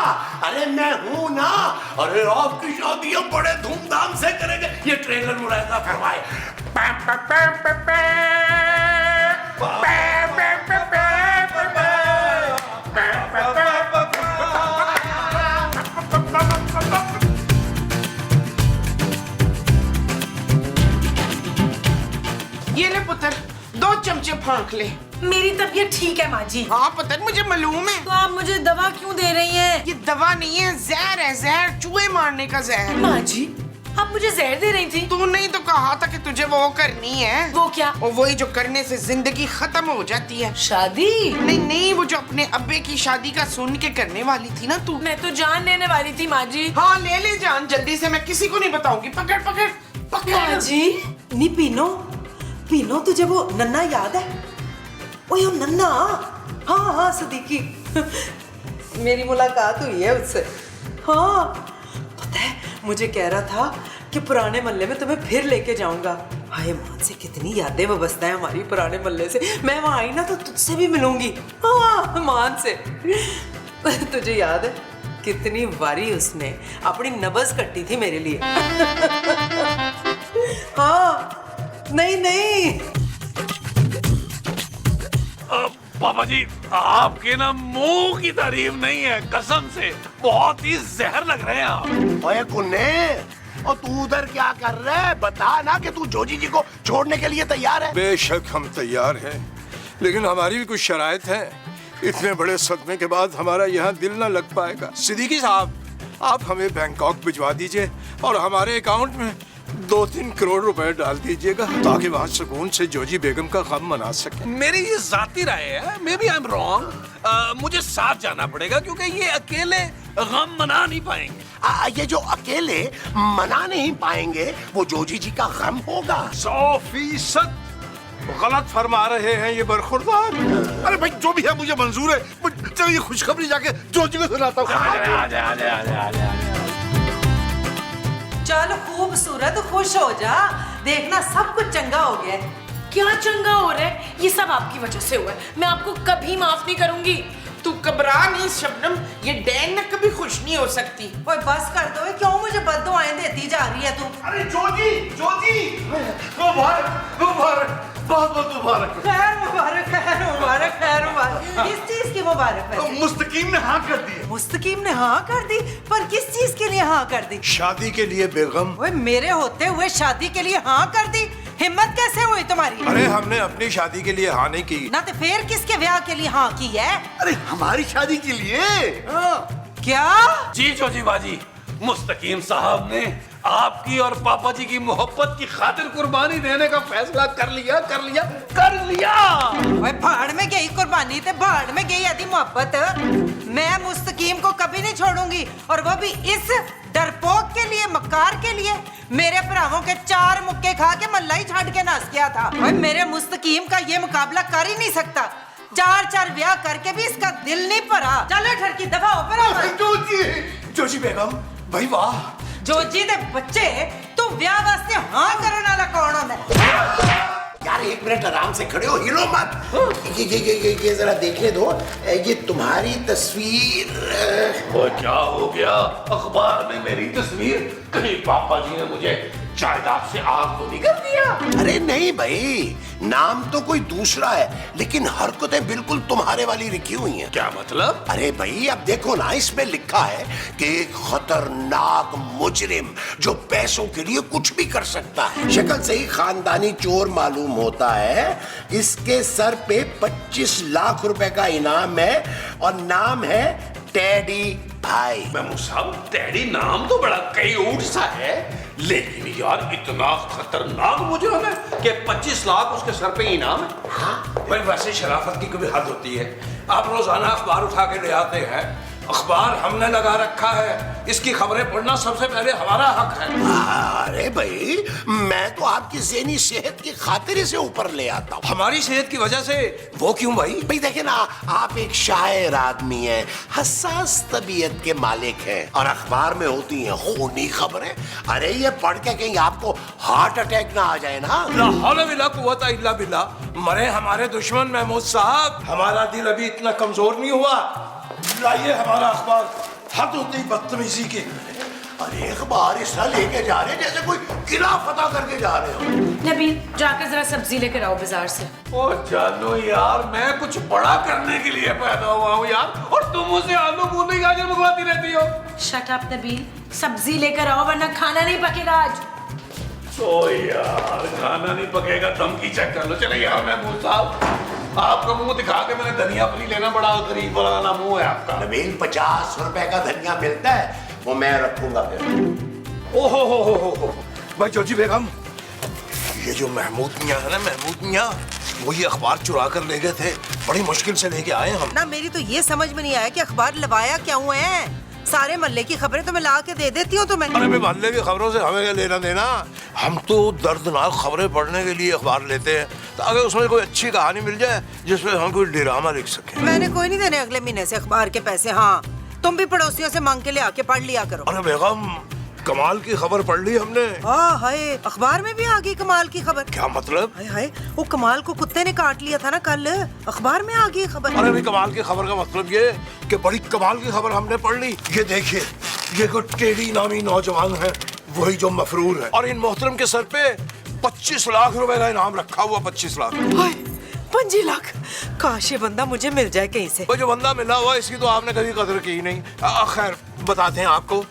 अरे मैं हूँ ना। अरे आपकी शादी हम बड़े धूमधाम से करेंगे। ये ट्रेलर मुलायजा फरमाए। ये ले पुत्र, 2 चमचे फांक ले। मेरी तबीयत ठीक है माँ जी। हाँ पुत्र, मुझे मालूम है। तो आप मुझे दवा क्यों दे रही हैं? ये दवा नहीं है, जहर है, जहर, चूहे मारने का जहर। माँ जी, आप मुझे जहर दे रही थी। तूने ही तो कहा था कि तुझे वो करनी है। वो क्या? और वही जो करने से जिंदगी खत्म हो जाती है। शादी? नहीं नहीं, वो जो अपने अब्बे की शादी का सुन के करने वाली थी ना तू। मैं तो जान लेने वाली थी माँ जी। हाँ ले ले जान जल्दी से, मैं किसी को नहीं बताऊंगी। पकड़ पकड़ पकड़। माँ जी, नी पीनो, पीनो तुझे वो नन्ना याद है? ओए वो नन्ना, हाँ हाँ सदीकी, मेरी मुलाकात हुई है उससे। हाँ पता है, मुझे कह रहा था कि पुराने मोहल्ले में तुम्हें फिर लेके जाऊंगा। हाय मान से कितनी यादें वाबस्ता है हमारी पुराने मोहल्ले से। मैं वहां आई ना तो तुझसे भी मिलूंगी। हाँ मान से। तुझे याद है कितनी बारी उसने अपनी नब्ज कट्टी थी मेरे लिए। हाँ नहीं नहीं, पापा जी आपके ना मुंह की तारीफ नहीं है, कसम से बहुत ही जहर लग रहे हैं आप। ओए कुन्ने, और तू उधर क्या कर रहा है? बता ना कि तू जोजी जी को छोड़ने के लिए तैयार है। बेशक हम तैयार हैं, लेकिन हमारी भी कुछ शराइत है। इतने बड़े सदमे के बाद हमारा यहाँ दिल ना लग पाएगा। सिद्दीकी साहब, आप हमें बैंकॉक भिजवा दीजिए और हमारे अकाउंट में 2-3 करोड़ रुपए डाल दीजिएगा, ताकि वहाँ सुकून से जोजी बेगम का गम मना सके। मेरी ये जाती राय है, maybe I am wrong, मुझे साथ जाना पड़ेगा क्योंकि ये अकेले गम मना नहीं पाएंगे। ये जो अकेले मना नहीं पाएंगे, वो जोजी जी का गम होगा। 100% गलत फरमा रहे हैं ये बरखुरदार। अरे भाई जो भी है मुझे मंजूर है। चलो ये खुशखबरी जाके जोजी को सुनाता हूँ। चल खूबसूरत खुश हो जा, देखना सब कुछ चंगा हो गया है। क्या चंगा हो रहा है? ये सब आपकी वजह से हुआ है। मैं आपको कभी माफ नहीं करूंगी। तू घबरा नहीं शबनम, ये डैन ना कभी खुश नहीं हो सकती। ओए बस कर दो, क्यों मुझे बद्दुआएं देती जा रही है तू? अरे जोजी, जोजी, मुबारक, मुबारक, बहुत बहुत मुबारक। खैर मुबारक, खैर मुबारक, खैर मुबारक। किस चीज की मुबारक है? मुस्तकीम ने हाँ कर दी। मुस्तकीम ने हाँ कर दी? पर किस चीज के लिए हाँ कर दी? शादी के लिए बेगम। ओए मेरे होते हुए शादी के लिए हाँ कर दी? हिम्मत कैसे हुई तुम्हारी? अरे हमने अपनी शादी के लिए हाँ नहीं की। ना तो फिर किसके ब्याह के लिए हाँ की है? अरे हमारी शादी के लिए। क्या? जी जोजी बाजी, मुस्तकीम साहब ने आपकी और पापा जी की मोहब्बत की खातिर कुर्बानी देने का फैसला कर लिया, कर लिया, कर लिया। ओए भाड़ में गई कुर्बानी, ते भाड़ में गई आदि मोहब्बत। मैं मुस्तकीम को कभी नहीं छोड़ूंगी, और वो भी इस डरपोक के लिए, मक्कार के लिए। मेरे भरावों के 4 मुक्के खा के मल्ला ही छाड़ के नाच गया था। ओए मेरे मुस्तकीम का ये मुकाबला कर ही नहीं सकता। 4 ब्याह करके भी इसका दिल नहीं भरा। चलो ठरकी दफा ऊपर। जोजी, जोजी बेगम, भाई वाह। जोजी दे बच्चे, तू ब्याह वास्ते हाँ करने वाला कौन होता है? यार 1 मिनट आराम से खड़े हो, हिलो मत। ये जरा देखने दो, ये तुम्हारी तस्वीर। वो क्या हो गया? अखबार में मेरी तस्वीर, कहीं पापा जी ने मुझे जायदाद से आग तो नहीं कर दिया? अरे नहीं भाई, नाम तो कोई दूसरा है, लेकिन हरकतें बिल्कुल तुम्हारे वाली लिखी हुई हैं। क्या मतलब? अरे भाई अब देखो ना, इसमें लिखा है कि एक खतरनाक मुजरिम जो पैसों के लिए कुछ भी कर सकता है। शक्ल से ही खानदानी चोर मालूम होता है। इसके सर पे 25 लाख रुपए का इनाम है और नाम है टेडी भाई। मैं साहब, टेडी नाम तो बड़ा क्यूट सा है, लेकिन यार इतना खतरनाक मुजरिम है कि 25 लाख उसके सर पे इनाम है। हाँ? भाई वैसे शराफत की कभी हद होती है। आप रोजाना अखबार उठा के ले आते हैं अखबार हमने लगा रखा है, इसकी खबरें पढ़ना सबसे पहले हमारा हक है। अरे भाई, मैं तो आपकी ज़हनी सेहत की खातिर इसे ऊपर ले आता हूँ। हमारी सेहत की वजह से वो क्यों भाई? भाई देखिए ना, आप एक शायर आदमी हैं, हसास तबीयत के मालिक हैं, और अखबार में होती हैं खूनी खबरें। अरे ये पढ़ के कहीं आपको हार्ट अटैक ना आ जाए ना। ला हौला वला कुव्वता इल्ला बिल्लाह। मरे हमारे दुश्मन महमूद साहब, हमारा दिल अभी इतना कमजोर नहीं हुआ। लाइए हमारा अखबार। हद होती बदतमीजी की। अरे अखबार इस तरह लेके जा रहे हैं जैसे कोई किला फतह करके जा रहे हो। नबील, जाकर जरा सब्जी लेकर आओ बाजार से। ओ जानो यार, मैं कुछ बड़ा करने के लिए पैदा हुआ हूँ यार, और तुम मुझे आलू बूंदी गाजर मंगवाती रहती हो। शट अप नबील, सब्जी लेकर आओ वरना खाना नहीं पकेगा आज। ओ यार, खाना नहीं पकेगा, धमकी चेक कर लो। चले यार महमूद साहब, आपका मुंह दिखा के मैंने धनिया पत्ती लेना, बड़ा गरीब वाला मुंह है आपका। नबील, 50 रुपए का धनिया मिलता है, वो मैं रखूंगा फिर। ओहो भाई जोजी बेगम, ये जो महमूद मियाँ है ना, महमूद मियाँ, वो ये अखबार चुरा कर ले गए थे। बड़ी मुश्किल से लेके आए हम ना। मेरी तो ये समझ में नहीं आया कि अखबार लवाया क्यों है। सारे मोहल्ले की खबरें तो मैं ला के दे देती हूँ तुम्हें। अरे भाई, मोहल्ले की खबरों से हमें क्या लेना देना? हम तो दर्दनाक खबरें पढ़ने के लिए अखबार लेते हैं, ताकि उसमें कोई अच्छी कहानी मिल जाए जिसमें हम कोई ड्रामा लिख सके। मैंने कोई नहीं देने अगले महीने से अखबार के पैसे। हाँ, तुम भी पड़ोसियों से मांग के ले आके पढ़ लिया करो। अरे बेगम, कमाल की खबर पढ़ ली हमने। हाय, अखबार में भी आ गई कमाल की खबर। क्या मतलब? हाय हाय, वो कमाल को कुत्ते ने काट लिया था ना कल, अखबार में आ गई खबर। अरे भाई, कमाल की खबर का मतलब ये कि बड़ी कमाल की खबर हमने पढ़ ली। ये देखिए, ये कोई टेढ़ी नामी नौजवान है, वही जो मफरूर है, और इन मोहतरम के सर पे 25 लाख रुपए का इनाम रखा हुआ। 25 लाख। 25 लाख। काश ये बंदा मुझे मिल जाए कहीं से। वो जो बंदा मिला हुआ, इसकी तो आपने कभी कदर की ही नहीं। खैर, बताते हैं आपको।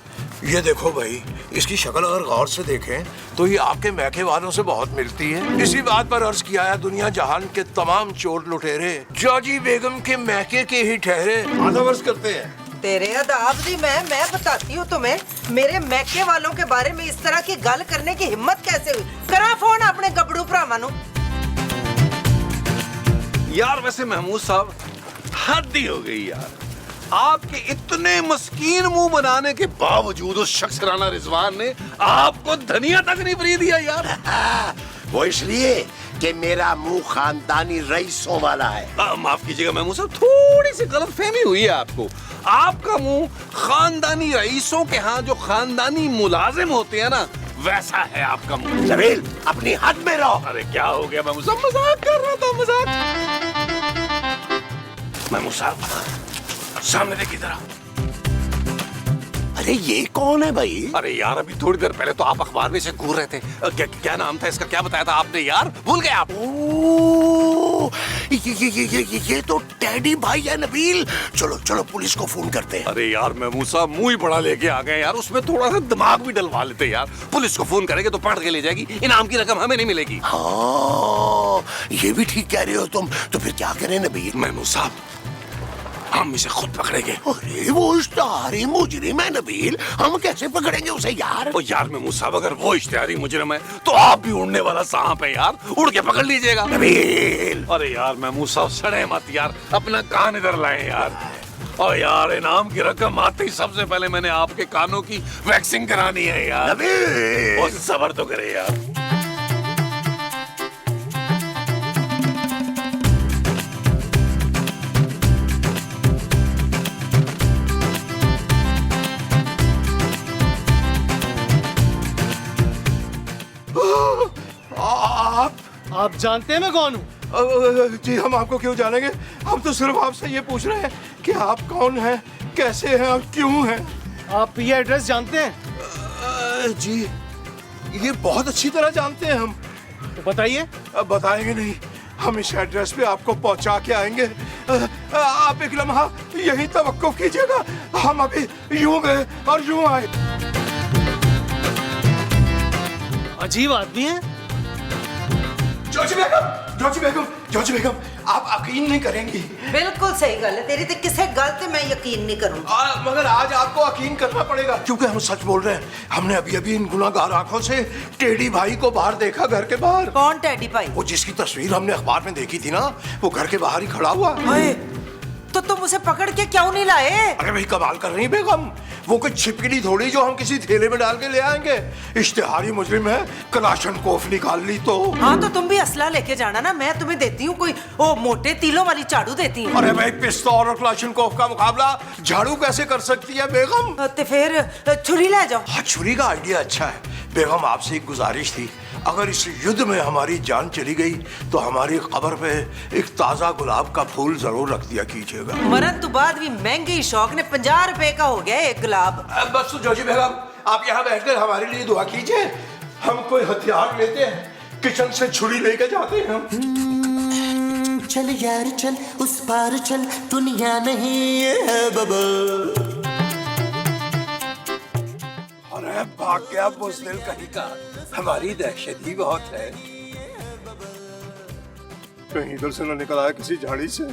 ये देखो भाई, इसकी शक्ल अगर गौर से देखें तो ये आपके मैके वालों से बहुत मिलती है। इसी बात पर अर्ज किया है, दुनिया जहान के तमाम चोर लुटेरे जॉजी बेगम के मैके के ही ठहरे। आदम अर्ज करते हैं। तेरे अदाब दी मैं बताती हूँ तुम्हें, मेरे मैके वालों के बारे में इस तरह की गल करने की हिम्मत कैसे हुई? करा फोन अपने गबड़ू भरावां नूं। यार वैसे महमूद साहब, हद ही हो गई यार। आपके इतने मस्कीन मुंह बनाने के बावजूद उस शख्स राना रिजवान ने आपको धनिया तक नहीं फ्री दिया यार। वो इसलिए कि मेरा मुंह खानदानी रईसों वाला है। माफ कीजिएगा महमूद साहब, थोड़ी सी गलतफहमी हुई है आपको। आपका मुंह खानदानी रईसों के यहाँ जो खानदानी मुलाजिम होते हैं ना, वैसा है आपका मुंह। जमील, अपनी हद में रहो। अरे क्या हो गया महमूद साहब, मजाक कर रहा था, मजाक। महमूद साहब, सामने देखिए जरा। अरे ये कौन है भाई? अरे यार, अभी थोड़ी देर पहले तो आप अखबार में से घूर रहे थे। क्या नाम था इसका, क्या बताया था आपने यार? भूल गए आप? ओह, ये तो टैडी भाई है नबील। चलो चलो पुलिस को फोन करते हैं। अरे यार महमूद साहब, मुंह ही बड़ा लेके आ गए यार, उसमें थोड़ा सा दिमाग भी डलवा लेते यार। पुलिस को फोन करेंगे तो पकड़ के ले जाएगी, इनाम की रकम हमें नहीं मिलेगी। हाँ, ये भी ठीक कह रहे हो तुम। तो फिर क्या करें नबील? महमूद साहब, हम इसे खुद पकड़ेंगे। अरे वो इश्तिहारी मुजरिम है नबील, हम कैसे पकड़ेंगे उसे यार? ओ यार महमूद साहब, अगर वो इश्तिहारी मुजरिम है तो आप भी उड़ने वाला सांप है यार, उड़ के पकड़ लीजिएगा। नबील, अरे यार महमूद साहब, सड़े मत यार, अपना कान इधर लाए यार। और यार, इनाम की रकम आते ही सबसे पहले मैंने आपके कानों की वैक्सिंग करानी है यार। नबील, और सबर तो करे यार। आप जानते हैं मैं कौन हूँ? जी, हम आपको क्यों जानेंगे? हम तो सिर्फ आपसे ये पूछ रहे हैं कि आप कौन हैं, कैसे हैं और क्यों हैं। आप ये एड्रेस जानते हैं? जी, ये बहुत अच्छी तरह जानते हैं हम। तो बताइए। बताएंगे नहीं, हम इस एड्रेस पे आपको पहुंचा के आएंगे। आप एक लम्हा यहीं तवक्कुफ कीजिएगा, हम अभी यूं गए और यूं आए। अजीब आदमी है। जोजी बेगम, आप यकीन नहीं करेंगी। बिल्कुल सही गल है तेरी, ते किसे गल ते मैं यकीन नहीं करूंगा। मगर आज आपको यकीन करना पड़ेगा, क्योंकि हम सच बोल रहे हैं। हमने अभी इन गुनाहगार आंखों से टेढ़ी भाई को बाहर देखा, घर के बाहर। कौन टैडी भाई? वो जिसकी तस्वीर हमने अखबार में देखी थी ना, वो घर के बाहर ही खड़ा हुआ। हाय, तो तुम उसे पकड़ के क्यों नहीं लाए? अरे भाई कमाल कर रही है बेगम, वो कोई छिपकली थोड़ी जो हम किसी थैले में डाल के ले आएंगे। इश्तिहारी मुजरिम है, कलाशनकोफ निकाल ली तो। हाँ तो तुम भी असला लेके जाना ना, मैं तुम्हें देती हूँ कोई वो मोटे तीलों वाली झाड़ू देती हूँ। अरे भाई पिस्तौल और कलाशनकोफ का मुकाबला झाड़ू कैसे कर सकती है बेगम? तो फिर छुरी ले जाओ। हाँ छुरी का आइडिया अच्छा है। बेगम आपसे एक गुजारिश थी, अगर इस युद्ध में हमारी जान चली गई तो हमारी कब्र पे एक ताजा गुलाब का फूल जरूर रख दिया कीजिएगा। मरन तो बाद भी महंगे शौक ने 50 रुपए का हो गया एक गुलाब। बस तो जोजी बेगम आप यहाँ बैठकर हमारे लिए दुआ कीजिए, हम कोई हथियार लेते हैं, किचन से छुरी लेके जाते हैं हम। चल यार चल उस पार चल, दुनिया नहीं है बबल। अरे भाग गया बुज़दिल कहीं का, हमारी दहशत ही बहुत है। कहीं इधर से न निकल आया किसी झाड़ी से।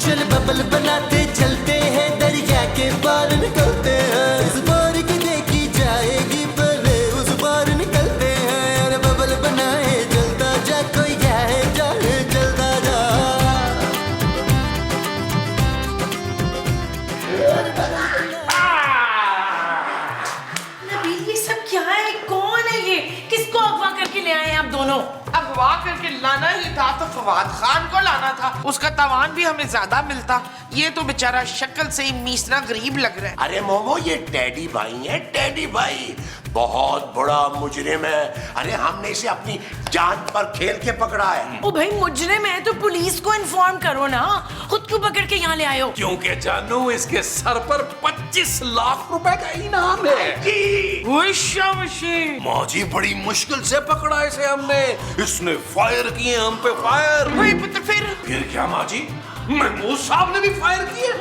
चल बबल बनाते चलते हैं, दरिया के पार निकलते हैं, इस बार की देखी जाएगी पहले उस बार निकलते हैं। अरे बबल बनाए जलता जा, कोई जाए जाए जलता जा। नबील ये सब क्या है? कौन है ये? किसको अगवा करके ले आए आप दोनों? अगवा करके लाना ही था तो फवाद खान को लाना था, उसका तावान भी हमें ज्यादा मिलता। ये तो बेचारा शक्ल से ही मीसना गरीब लग रहा है। अरे मोमो ये टेडी भाई है, टेडी भाई बहुत बड़ा मुजरिम है। अरे हमने इसे अपनी जान पर खेल के पकड़ा है। ओ भाई मुजरिम है तो पुलिस को इन्फॉर्म करो ना, खुद क्यों पकड़ के यहाँ ले आए हो? क्योंकि जानू इसके सर पर 25 लाख रुपए का इनाम है। मौजी बड़ी मुश्किल से पकड़ा इसे हमने, इसने फायर किए हम पे फायर। वही पुत्र फिर क्या माजी? महमूद साहब ने भी फायर किए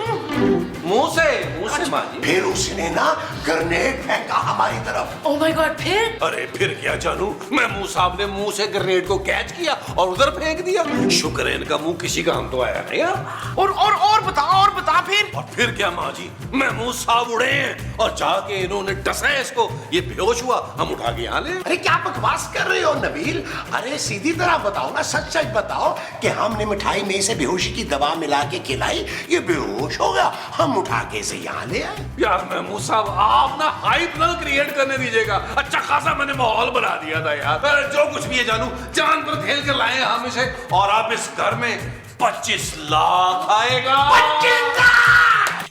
मुंह से माजी। फिर उसने ना ग्रेनेड फेंका हमारी तरफ। ओ माय गॉड फिर? अरे फिर क्या जानू, महमूद साहब ने मुंह से ग्रेनेड को कैच किया और उधर फेंक दिया। शुक्र है इनका मुंह किसी काम तो आया नहीं यार। और बता फिर। और फिर क्या माजी, महमूद साहब उड़े हैं और जाके इन्होंने डसा इसको, ये बेहोश हुआ, हम उठा के यहाँ ले। अरे क्या बकवास कर रहे हो नबील? अरे सीधी तरह बताओ ना, सच सच बताओ कि हमने मिठाई में से बेहोशी की दवा मिला के खिलाई, ये बेहोश हो गया, हम उठा के इसे यहाँ ले आए। यार महमूद साहब आप ना हाइप ना क्रिएट करने दीजिएगा, अच्छा खासा मैंने माहौल बना दिया था यार। अरे जो कुछ भी है जानू, जान पर खेल कर लाए हम इसे, और अब इस घर में 25 लाख आएगा। 25 लाख!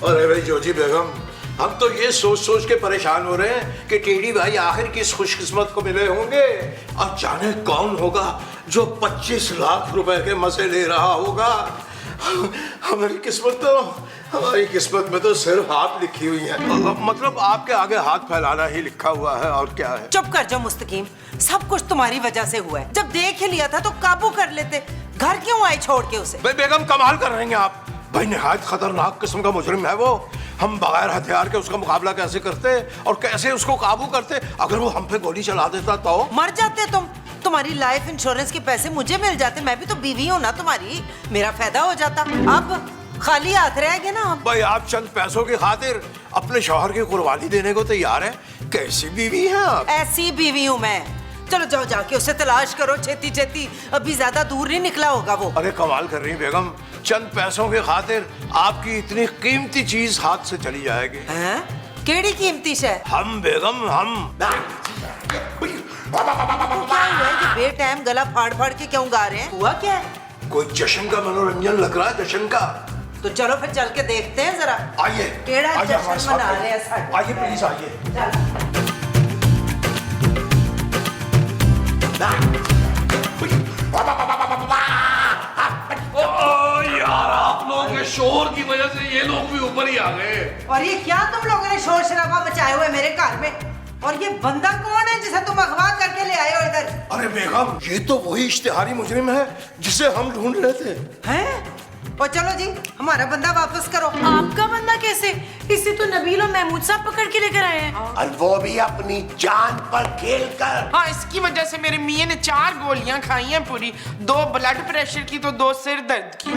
अरे भाई जोजी बेगम, हम तो ये सोच सोच के परेशान हो रहे हैं कि टेडी भाई आखिर किस खुशकिस्मत को मिले होंगे। अब जाने कौन होगा जो 25 लाख रुपए के मजे ले रहा होगा। हमारी किस्मत में तो सिर्फ आप लिखी हुई है। मतलब आपके आगे हाथ फैलाना ही लिखा हुआ है, और क्या है। चुप कर जाओ मुस्तकीम, सब कुछ तुम्हारी वजह से हुआ है। जब देख ही लिया था तो काबू कर लेते, घर क्यों आए छोड़ के उसे? भाई बेगम कमाल कर रहे हैं आप, भाई निहायत खतरनाक किस्म का मुजरिम है वो। हम बगैर हथियार के उसका मुकाबला कैसे करते और कैसे उसको काबू करते? अगर वो हम पे गोली चला देता तो मर जाते तुम। तुम्हारी लाइफ इंश्योरेंस के पैसे मुझे मिल जाते, मैं भी तो बीवी हूँ ना तुम्हारी, मेरा फायदा हो जाता। अब खाली हाथ रह गए ना हम। भाई आप चंद पैसों की खातिर अपने शौहर की कुर्बानी देने को तैयार है? कैसी बीवी हैं आप? ऐसी बीवी हूँ मैं। चलो जाओ जाके उसे तलाश करो छेती छेती, अभी ज्यादा दूर नहीं निकला होगा वो। अरे कमाल कर रही बेगम, चंद पैसों के खातिर आपकी इतनी कीमती चीज हाथ से चली जाएगी। हैं? केड़ी कीमती शय? हम बेगम हम। क्या हुआ है कि बेटाइम गला फाड़ फाड़ के क्यों गा रहे हैं? हुआ क्या है? कोई जश्न का मनोरंजन लग रहा है, जश्न का। तो चलो फिर चल के देखते हैं जरा। आइए केड़ा आइए जश्न हमारे साथ मना रहे हैं साथ। आइए प्लीज आइए। यार आप लोगों के शोर की वजह से ये लोग भी ऊपर ही आ गए। और ये क्या तुम लोगों ने शोर शराबा मचाए हुए मेरे घर में? और ये बंदा कौन है जिसे तुम अगवा करके ले आए हो इधर? अरे बेगम ये तो वही इश्तिहारी मुजरिम है जिसे हम ढूंढ रहे थे। हैं? और चलो जी हमारा बंदा वापस करो। आपका बंदा कैसे? इसे तो नबील और महमूद साहब पकड़ के लेकर आए हैं। और वो भी अपनी जान पर खेल कर। हाँ, इसकी वजह से मेरे मियाँ ने 4 गोलियां खाई हैं पूरी, 2 ब्लड प्रेशर की तो 2 सिर दर्द की।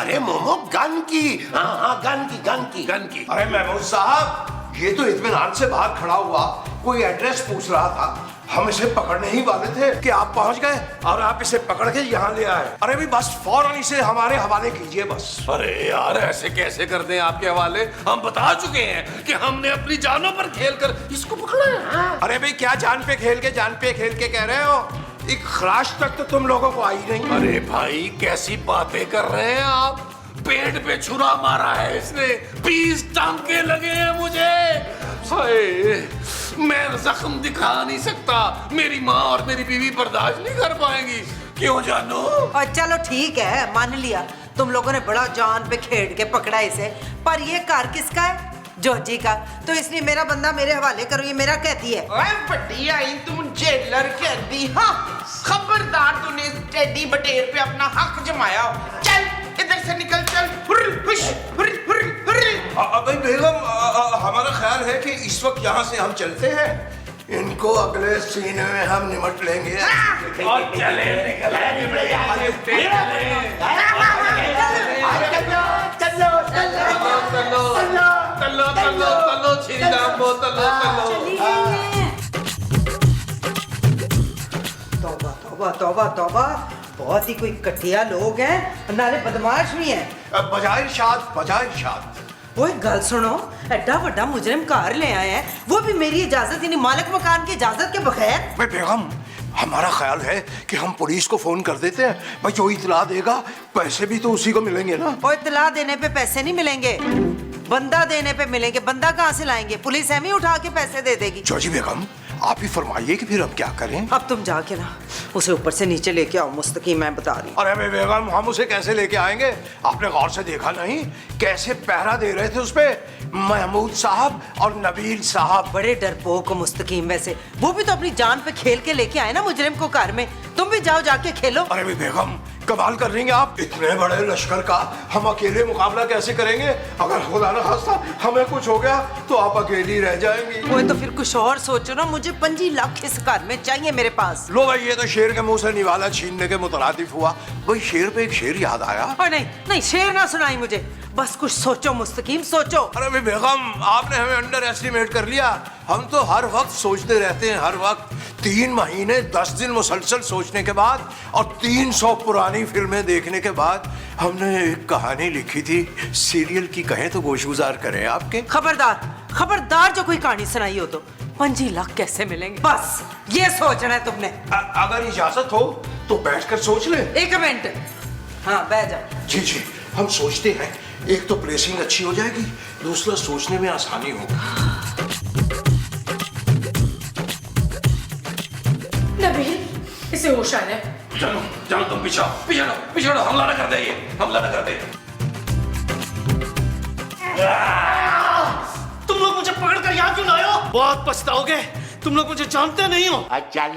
अरे मोमो गन की, हाँ गन की। अरे महमूद साहब ये तो इत्मीनान से बाहर खड़ा हुआ कोई एड्रेस पूछ रहा था, हम इसे पकड़ने ही वाले थे कि आप पहुंच गए और आप इसे पकड़ के यहाँ ले आए। अरे भी बस फौरन इसे हमारे हवाले कीजिए बस। अरे यार ऐसे कैसे कर दें आपके हवाले, हम बता चुके हैं कि हमने अपनी जानों पर खेलकर इसको पकड़ा है। अरे भाई क्या जान पे खेल के कह रहे हो? एक खराश तक तो तुम लोगों को आई नहीं। अरे भाई कैसी बातें कर रहे हैं आप, पेट पे छुरा मारा है इसने, 20 टांके लगे हैं मुझे। हाय, मैं जख्म दिखा नहीं सकता, मेरी माँ और मेरी बीवी बर्दाश्त नहीं कर पाएंगी। क्यों जानू? और चलो ठीक है, मान लिया तुम लोगों ने बड़ा जान पे खेड़ के पकड़ा इसे, पर ये कार किसका है? जॉर्जी का। तो इसलिए मेरा बंदा मेरे हवाले करो, ये मेरा कहती है। ओए बड़ी आई तुम जेलर कहती, हाँ खबरदार तूने इस टेडी बटेर पे अपना हक जमाया। चल इधर से निकल, चल। हुर्र, हुश, हुर्र, हुर्र, हुर्र। अबे बेगम, हमारा ख्याल है कि इस वक्त यहाँ से हम चलते हैं, इनको अगले सीने में हम निमट लेंगे। और चले तौबा तौबा तौबा तौबा, बहुत ही कोई कटिया लोग हैं, नाले बदमाश भी हैं। बजाय इरशाद। ओए गल सुनो, एड्डा बड़ा मुजरिम कार ले आए हैं, वो भी मेरी इजाजत यानी मालिक मकान की इजाजत के बगैर। भाई बेगम, हमारा ख्याल है कि हम पुलिस को फोन कर देते हैं, भाई जो इतला देगा पैसे भी तो उसी को मिलेंगे ना। और इतला देने पे पैसे नहीं मिलेंगे, बंदा देने पे मिलेंगे। बंदा कहाँ से लाएंगे? पुलिस एम ही उठा के पैसे दे देगी। जॉर्जी बेगम, आप ही फरमाइए कि फिर हम क्या करें। अब तुम जाके ना उसे ऊपर से नीचे लेके आओ, मुस्तकीम मैं बता रही हूँ। अरे भाई बेगम, हम उसे कैसे लेके आएंगे? आपने गौर से देखा नहीं कैसे पहरा दे रहे थे उसपे महमूद साहब और नबील साहब। बड़े डरपोक हो मुस्तकीम, वैसे वो भी तो अपनी जान पे खेल के लेके आए ना मुजरिम को कार में। तुम भी जाओ जाके खेलो। अरे भाई बेगम, कमाल कर रही हैं आप, इतने बड़े लश्कर का हम अकेले मुकाबला कैसे करेंगे? अगर खुदा न खास्ता हमें कुछ हो गया तो आप अकेली रह जाएंगी। वो तो फिर कुछ और सोचो ना, मुझे 25 लाख इस कार में चाहिए मेरे पास। लो भाई, ये तो शेर के मुंह से निवाला छीनने के मुतरादिफ हुआ। भाई शेर पे एक शेर याद आया। और नहीं शेर ना सुनाई मुझे, बस कुछ सोचो मुस्तकीम, सोचो। अरे भाई बेगम, आपने हमें अंडर एस्टिमेट कर लिया। हम तो हर वक्त सोचते रहते हैं, हर वक्त। 3 महीने 10 दिन मुसलसल सोचने के बाद और 300 पुरानी फिल्में देखने के बाद हमने एक कहानी लिखी थी। सीरियल की कहें तो गोशगुजार करें आपके। खबरदार जो कोई कहानी सुनाई हो तो 25 लाख कैसे मिलेंगे, बस ये सोचना है तुमने। अगर इजाजत हो तो बैठकर सोच ले। एक मिनट, हाँ बैठ जाओ। जी, हम सोचते हैं। एक तो प्लेसिंग अच्छी हो जाएगी, दूसरा सोचने में आसानी होगी। नबील, इसे होश आ रहा है। चलो तुम पीछे हटो, हमला न कर दे, ये हमला न कर दे। तुम लोग मुझे पकड़कर यहाँ क्यों लाए हो? बहुत पछताओगे, तुम लोग मुझे जानते नहीं हो। चल,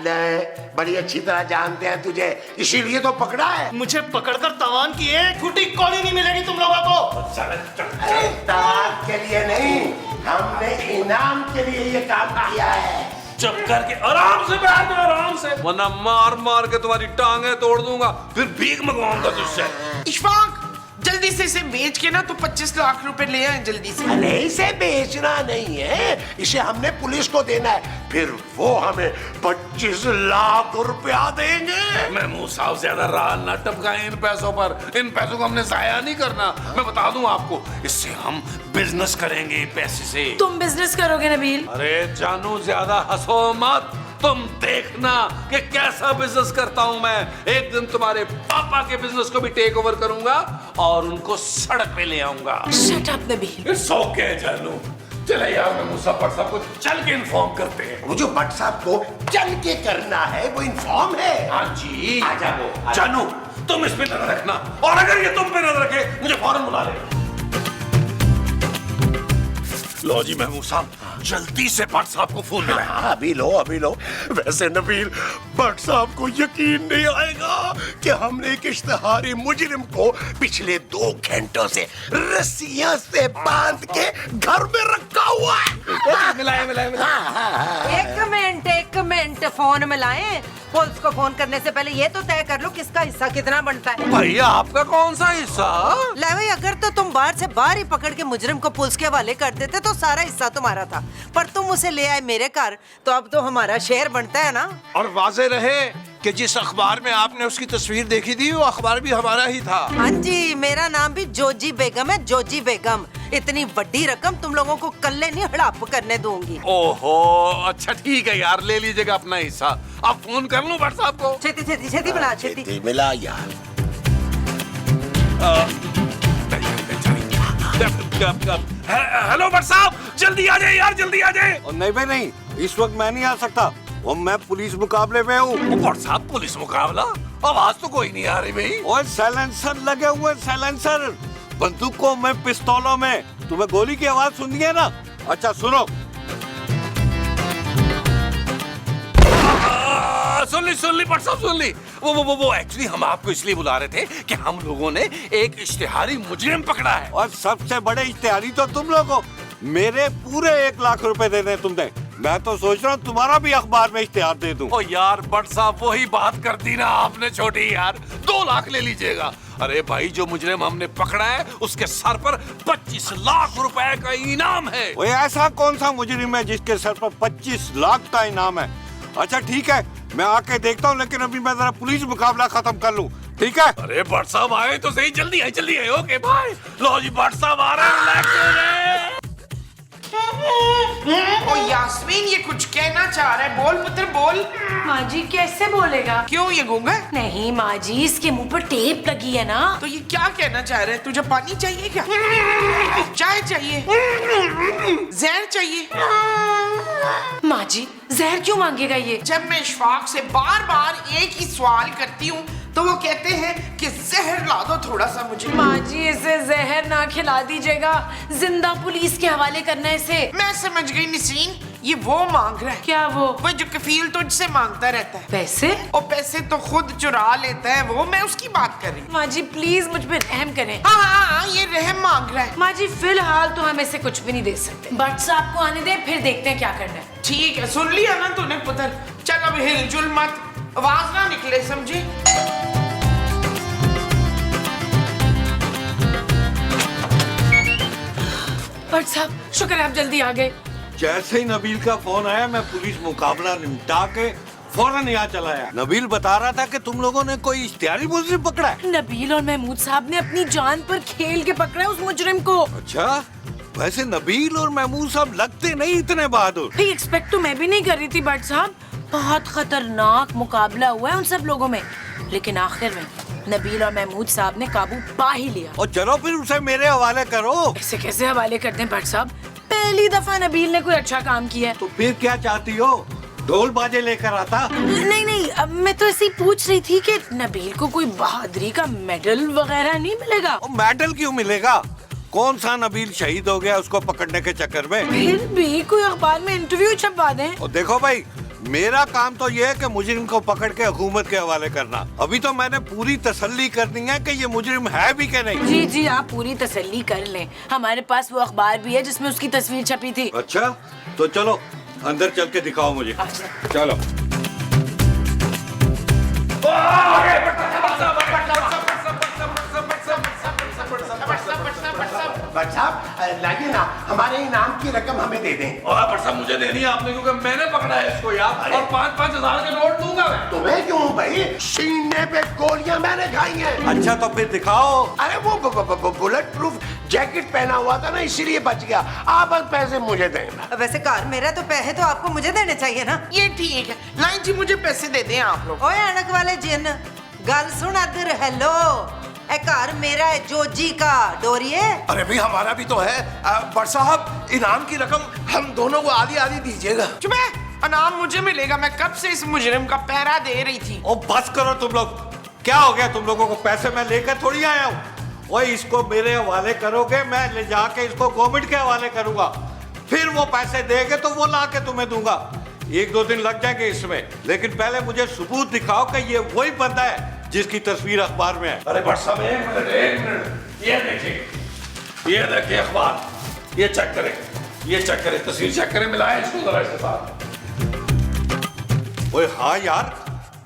बड़ी अच्छी तरह जानते हैं तुझे, इसीलिए तो पकड़ा है। मुझे पकड़कर तवान की एक फूटी कौड़ी नहीं मिलेगी तुम लोगों को। अरे तवान के लिए नहीं, हमने इनाम के लिए ये काम किया है। चुप करके आराम से बैठ जाओ, आराम से, वरना मार मार के तुम्हारी टांगे तोड़ दूंगा, फिर भीख मंगवाऊंगा तुझसे। इशफाक जल्दी से इसे बेच के ना तो 25 लाख रुपए ले आए जल्दी से। अरे इसे बेचना नहीं है, इसे हमने पुलिस को देना है, फिर वो हमें 25 लाख रुपया देंगे। महमूद साहब ज्यादा राल ना टपकाएं इन पैसों पर, इन पैसों को हमने जाया नहीं करना। मैं बता दूं आपको, इससे हम बिजनेस करेंगे पैसे से। तुम बिजनेस करोगे नबील? अरे जानू ज्यादा हंसो मत, तुम देखना कि कैसा बिजनेस करता हूं मैं। एक दिन तुम्हारे पापा के बिजनेस को भी टेक ओवर करूंगा और उनको सड़क पे ले आऊंगा। Shut up Nabeel. It's okay जानू, चले यार मैं मुझसे पर सब कुछ चल के इन्फॉर्म करते हैं। वो जो भट्ट साहब को चल के करना है वो इन्फॉर्म है। हाँ जी, आ जाओ। जानू तुम इस पे नजर रखना, और अगर ये तुम पे नजर रखे मुझे फौरन बुला ले। लो जी महमूद साहब, जल्दी से भट्ट साहब को फोन मिलाएं। हाँ, अभी लो। वैसे नबील, भट्ट साहब को यकीन नहीं आएगा कि हमने एक इश्तिहारी मुजरिम को पिछले 2 घंटों से रस्सियां से बांध के घर में रखा हुआ है। मिलाए। एक मिनट फोन मिलाएं। पुलिस को फोन करने से पहले ये तो तय कर लो किसका हिस्सा कितना बनता है। भैया आपका कौन सा हिस्सा? ले भाई, अगर तो तुम बाहर से बाहर ही पकड़ के मुजरिम को पुलिस के हवाले कर देते तो सारा हिस्सा तुम्हारा था, पर तुम उसे ले आए मेरे घर, तो अब तो हमारा शेयर बनता है ना। और वाजे रहे कि जिस अखबार में आपने उसकी तस्वीर देखी थी वो अखबार भी हमारा ही था। हाँ जी, मेरा नाम भी जोजी बेगम है, जोजी बेगम। इतनी बड़ी रकम तुम लोगों को कल्ले नहीं हड़प करने दूंगी। ओहो, अच्छा ठीक है यार, ले लीजिएगा अपना हिस्सा। अब फोन कर लूं भट्ट साहब को? छेती मिला, छेती। मिला यार। हेलो भट्ट साहब, जल्दी आ जाए यार, जल्दी आ जाए। और नहीं भाई नहीं, इस वक्त मैं नहीं आ सकता, और मैं पुलिस मुकाबले में हूँ। भट्ट साहब, पुलिस मुकाबला? आवाज तो कोई नहीं आ रही भाई। और साइलेंसर लगे हुए, साइलेंसर। बंदूकों में, पिस्तौलों में। तुम्हें गोली की आवाज सुननी है ना? अच्छा सुनो। सुन ली भट्ट साहब, सुन ली। वो एक्चुअली हम आपको इसलिए बुला रहे थे कि हम लोगों ने एक इश्तिहारी मुजरिम पकड़ा है। और सबसे बड़े इश्तिहारी तो तुम लोग हो। मेरे पूरे 1 लाख रुपए देने तुमने। मैं तो सोच रहा हूँ तुम्हारा भी अखबार में इश्तिहार दे दूं। ओ यार भट्ट साहब, वही बात कर दी ना आपने छोटी यार। 2 लाख ले लीजिएगा। अरे भाई, जो मुजरिम हमने पकड़ा है उसके सर पर 25 लाख रुपए का इनाम है। वो ऐसा कौन सा मुजरिम है जिसके सर पर 25 लाख का इनाम है? अच्छा ठीक है, मैं आके देखता हूँ, लेकिन अभी मैं जरा पुलिस मुकाबला खत्म कर लूँ, ठीक है? अरे भट्ट साहब आए तो सही, जल्दी आए। Okay bye. लो जी, भट्ट साहब आ रहे हैं। ओ यास्मीन, ये कुछ कहना चाह रहा है, बोल पुत्र बोल। माँ जी कैसे बोलेगा? क्यों, ये गूंगा है? नहीं माँ जी, इसके मुंह पर टेप लगी है ना। तो ये क्या कहना चाह रहे हैं? तुझे पानी चाहिए क्या? चाय चाहिए? जहर चाहिए? माँ जी, जहर क्यों मांगेगा ये? जब मैं इशफाक से बार बार एक ही सवाल करती हूँ तो वो कहते हैं कि जहर ला दो थोड़ा सा मुझे। माँ जी, इसे जहर ना खिला दीजिएगा, जिंदा पुलिस के हवाले करना है इसे। मैं समझ गई नसीन, ये वो मांग रहा है। क्या वो? वो जो कफील तुझसे मांगता रहता है पैसे? और पैसे तो खुद चुरा लेता है वो, मैं उसकी बात कर रही हूँ। माँ जी प्लीज मुझ पे रहम करें। हाँ, ये रहम मांग रहा है। माँ जी फिलहाल तो हम इसे कुछ भी नहीं दे सकते। भट्ट साहब को आने दे, फिर देखते हैं क्या करना है। ठीक है, सुन लिया ना तूने पुत्र। चल अब हिलजुल मत, आवाज ना निकले, समझे? भट्ट साहब, शुक्र है आप जल्दी आ गए। जैसे ही नबील का फोन आया, मैं पुलिस मुकाबला निपटा के फौरन यहाँ चला आया। नबील बता रहा था कि तुम लोगों ने कोई इश्तिहारी मुजरिम पकड़ा है। नबील और महमूद साहब ने अपनी जान पर खेल के पकड़ा है उस मुजरिम को। अच्छा, वैसे नबील और महमूद साहब लगते नहीं इतने बहादुर। भाई एक्सपेक्ट तो मैं भी नहीं कर रही थी भट्ट साहब। बहुत खतरनाक मुकाबला हुआ है उन सब लोगों में, लेकिन आखिर में नबील और महमूद साहब ने काबू पा ही लिया। और चलो फिर उसे मेरे हवाले करो। ऐसे कैसे हवाले करते हैं भट्ट साहब? पहली दफा नबील ने कोई अच्छा काम किया है। तो फिर क्या चाहती हो, ढोल बाजे लेकर आता? नहीं, अब मैं तो ऐसे ही पूछ रही थी कि नबील को कोई बहादुरी का मेडल वगैरह नहीं मिलेगा? मेडल क्यों मिलेगा? कौन सा नबील शहीद हो गया उसको पकड़ने के चक्कर में? फिर भी कोई अखबार में इंटरव्यू छपवा दें। और देखो भाई, मेरा काम तो ये है कि मुजरिम को पकड़ के हुकूमत के हवाले करना। अभी तो मैंने पूरी तसल्ली करनी है कि ये मुजरिम है भी कि नहीं। जी, आप पूरी तसल्ली कर लें। हमारे पास वो अखबार भी है जिसमें उसकी तस्वीर छपी थी। अच्छा, तो चलो अंदर चल के दिखाओ मुझे। चलो। भट्ट साहब, लाइए ना, हमारे इनाम की रकम हमें दे दें। और भट्ट साहब, मुझे देनी है आपने, क्योंकि मैंने पकड़ा है इसको यार। और 5-5 हजार के नोट दूंगा मैं। तुम्हें क्यों भाई? सीने पे गोलियां मैंने खाई हैं। अच्छा तो फिर दिखाओ। अरे वो बुलेट प्रूफ जैकेट पहना हुआ था ना, इसीलिए बच गया। आप बस पैसे मुझे दें। वैसे कार मेरा तो पैसे तो आपको मुझे देने चाहिए ना। ये ठीक है, लाइन जी मुझे पैसे दे दें आप लोग। ओए अनक वाले जिन, गल सुन अदर। हेलो, ए कार मेरा है, जोजी का डोरिए। अरे भाई, हमारा भी तो है। भट्ट साहब, इनाम की रकम हम दोनों को आधी आधी दीजिएगा। चुप है, इनाम मुझे मिलेगा। मैं कब से इस मुजरिम का पहरा दे रही थी। ओ बस करो तुम लोग। क्या हो गया तुम लोगों को? पैसे मैं लेकर थोड़ी आया हूँ। ओए इसको मेरे हवाले करोगे, मैं ले जाके इसको गवर्नमेंट के हवाले करूंगा। फिर वो पैसे देगे तो वो ला के तुम्हें दूंगा। 1-2 दिन लग जाएंगे इसमें, लेकिन पहले मुझे सबूत दिखाओ कि ये वही बंदा है जिसकी तस्वीर अखबार में है। अरे भट्ट साहब एक मिनट, ये देखिए अखबार, ये चेक करें, तस्वीर चेक करें, मिलाएं इसको जरा इसके साथ। ओए हाँ यार,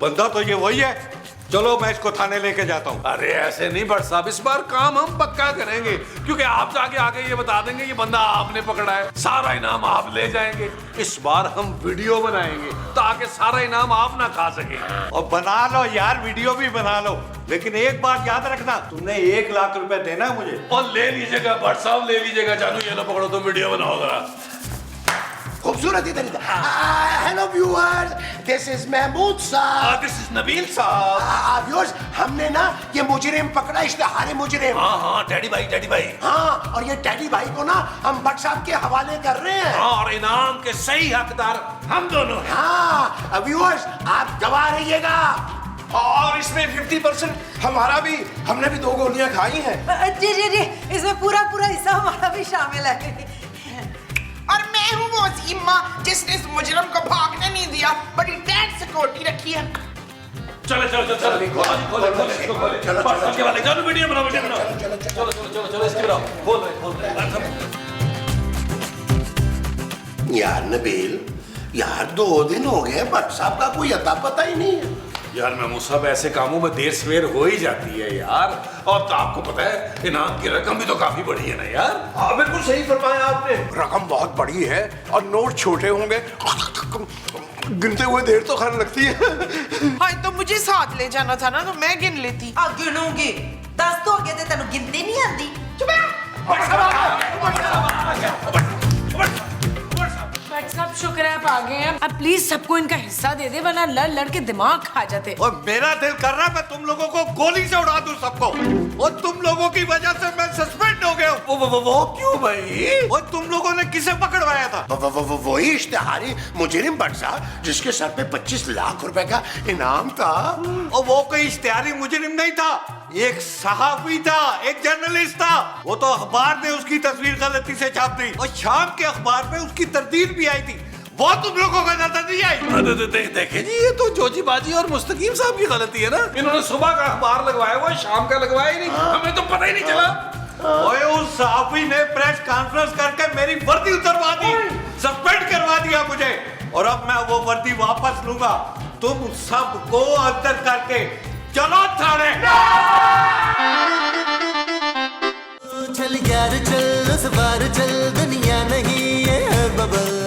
बंदा तो ये वही है। चलो मैं इसको थाने लेके जाता हूँ। अरे ऐसे नहीं भट्ट साहब, इस बार काम हम पक्का करेंगे, क्योंकि आप जाके आगे ये बता देंगे ये बंदा आपने पकड़ा है, सारा इनाम आप ले जाएंगे। इस बार हम वीडियो बनाएंगे ताकि सारा इनाम आप ना खा सके। और बना लो यार, वीडियो भी बना लो, लेकिन एक बात याद रखना, तुमने 1 लाख रुपए देना है मुझे। और ले लीजिएगा भट्ट साहब, ले लीजिएगा। जानू ये लो पकड़ो, तुम वीडियो बनाओ जरा। खूबसूरत इधर इधर। Hello viewers, this is Mahmood साहब। दिस इज नबील साहब। व्यूअर्स, हमने ना ये मुजरिम पकड़ा, इश्तिहारी मुजरिम। हाँ डैडी भाई। हाँ, और ये डैडी भाई को ना हम भट्ट साहब के हवाले कर रहे हैं। हाँ, और इनाम के सही हकदार हम दोनों हैं। हाँ व्यूअर्स, आप गवाह रहिएगा। और इसमें 50% हमारा भी, हमने भी 2 गोलियां खाई हैं। जी जी जी, इसमें पूरा हिस्सा हमारा भी शामिल है। और मैं हूँ वो सीमा जिसने इस मुजरम को भागने नहीं दिया, बड़ी टाइट सिक्योरिटी रखी है। चलो वीडियो बनाओ। चलो इसकी बनाओ। बोल यार नबील, यार 2 दिन हो गए, भट्ट साहब का कोई अता पता ही नहीं है। यार महमूद साहब, ऐसे कामों में देर सवेर हो ही जाती है यार। और तो आपको पता है इनाम की रकम भी तो काफी बड़ी है ना यार। हाँ बिल्कुल सही फरमाया आपने, रकम बहुत बड़ी है और नोट छोटे होंगे, गिनते हुए देर तो खैर लगती है। हाँ तो मुझे साथ ले जाना था ना, तो मैं गिन लेती। गिनूंगी 10 तो हो गए, तेन गिनती नहीं आती। भट्ट साहब शुक्र है आप आ गए हैं। अब प्लीज सबको इनका हिस्सा दे दे, वरना लड़ के दिमाग खा जाते। और मेरा दिल कर रहा है मैं तुम लोगों को गोली से उड़ा दूं सबको, और तुम लोगों की वजह से मैं सस्पेंड हो गया हूं। वो क्यों भाई? और तुम लोगों ने किसे पकड़वाया था? वही इश्तिहारी मुजरिम भट्ट साहब जिसके सर पे 25 लाख रुपए का इनाम था। और वो कोई इश्तिहारी मुजरिम नहीं था, एक सहाफी था, एक जर्नलिस्ट था। वो तो अखबार ने उसकी तस्वीर गलती से छाप दी, और शाम के अखबार में उसकी तरदीद भी आई थी, वो तुम लोगों को नजर नहीं आई। देखिए जी, ये तो जोजी बाजी और मुस्तकीम साहब की गलती है ना। इन्होंने सुबह का अखबार लगवाया हुआ, शाम का लगवाया ही नहीं। हमें तो पता ही नहीं चला। ओए उस सहाफी ने प्रेस कॉन्फ्रेंस करके मेरी वर्दी उतरवा दी, सस्पेंड करवा दिया मुझे, और अब मैं वो वर्दी वापस लूंगा। तुम सबको अंदर करके चलो थाने। चल यार चल, उस बार चल, दुनिया नहीं ये है बबल।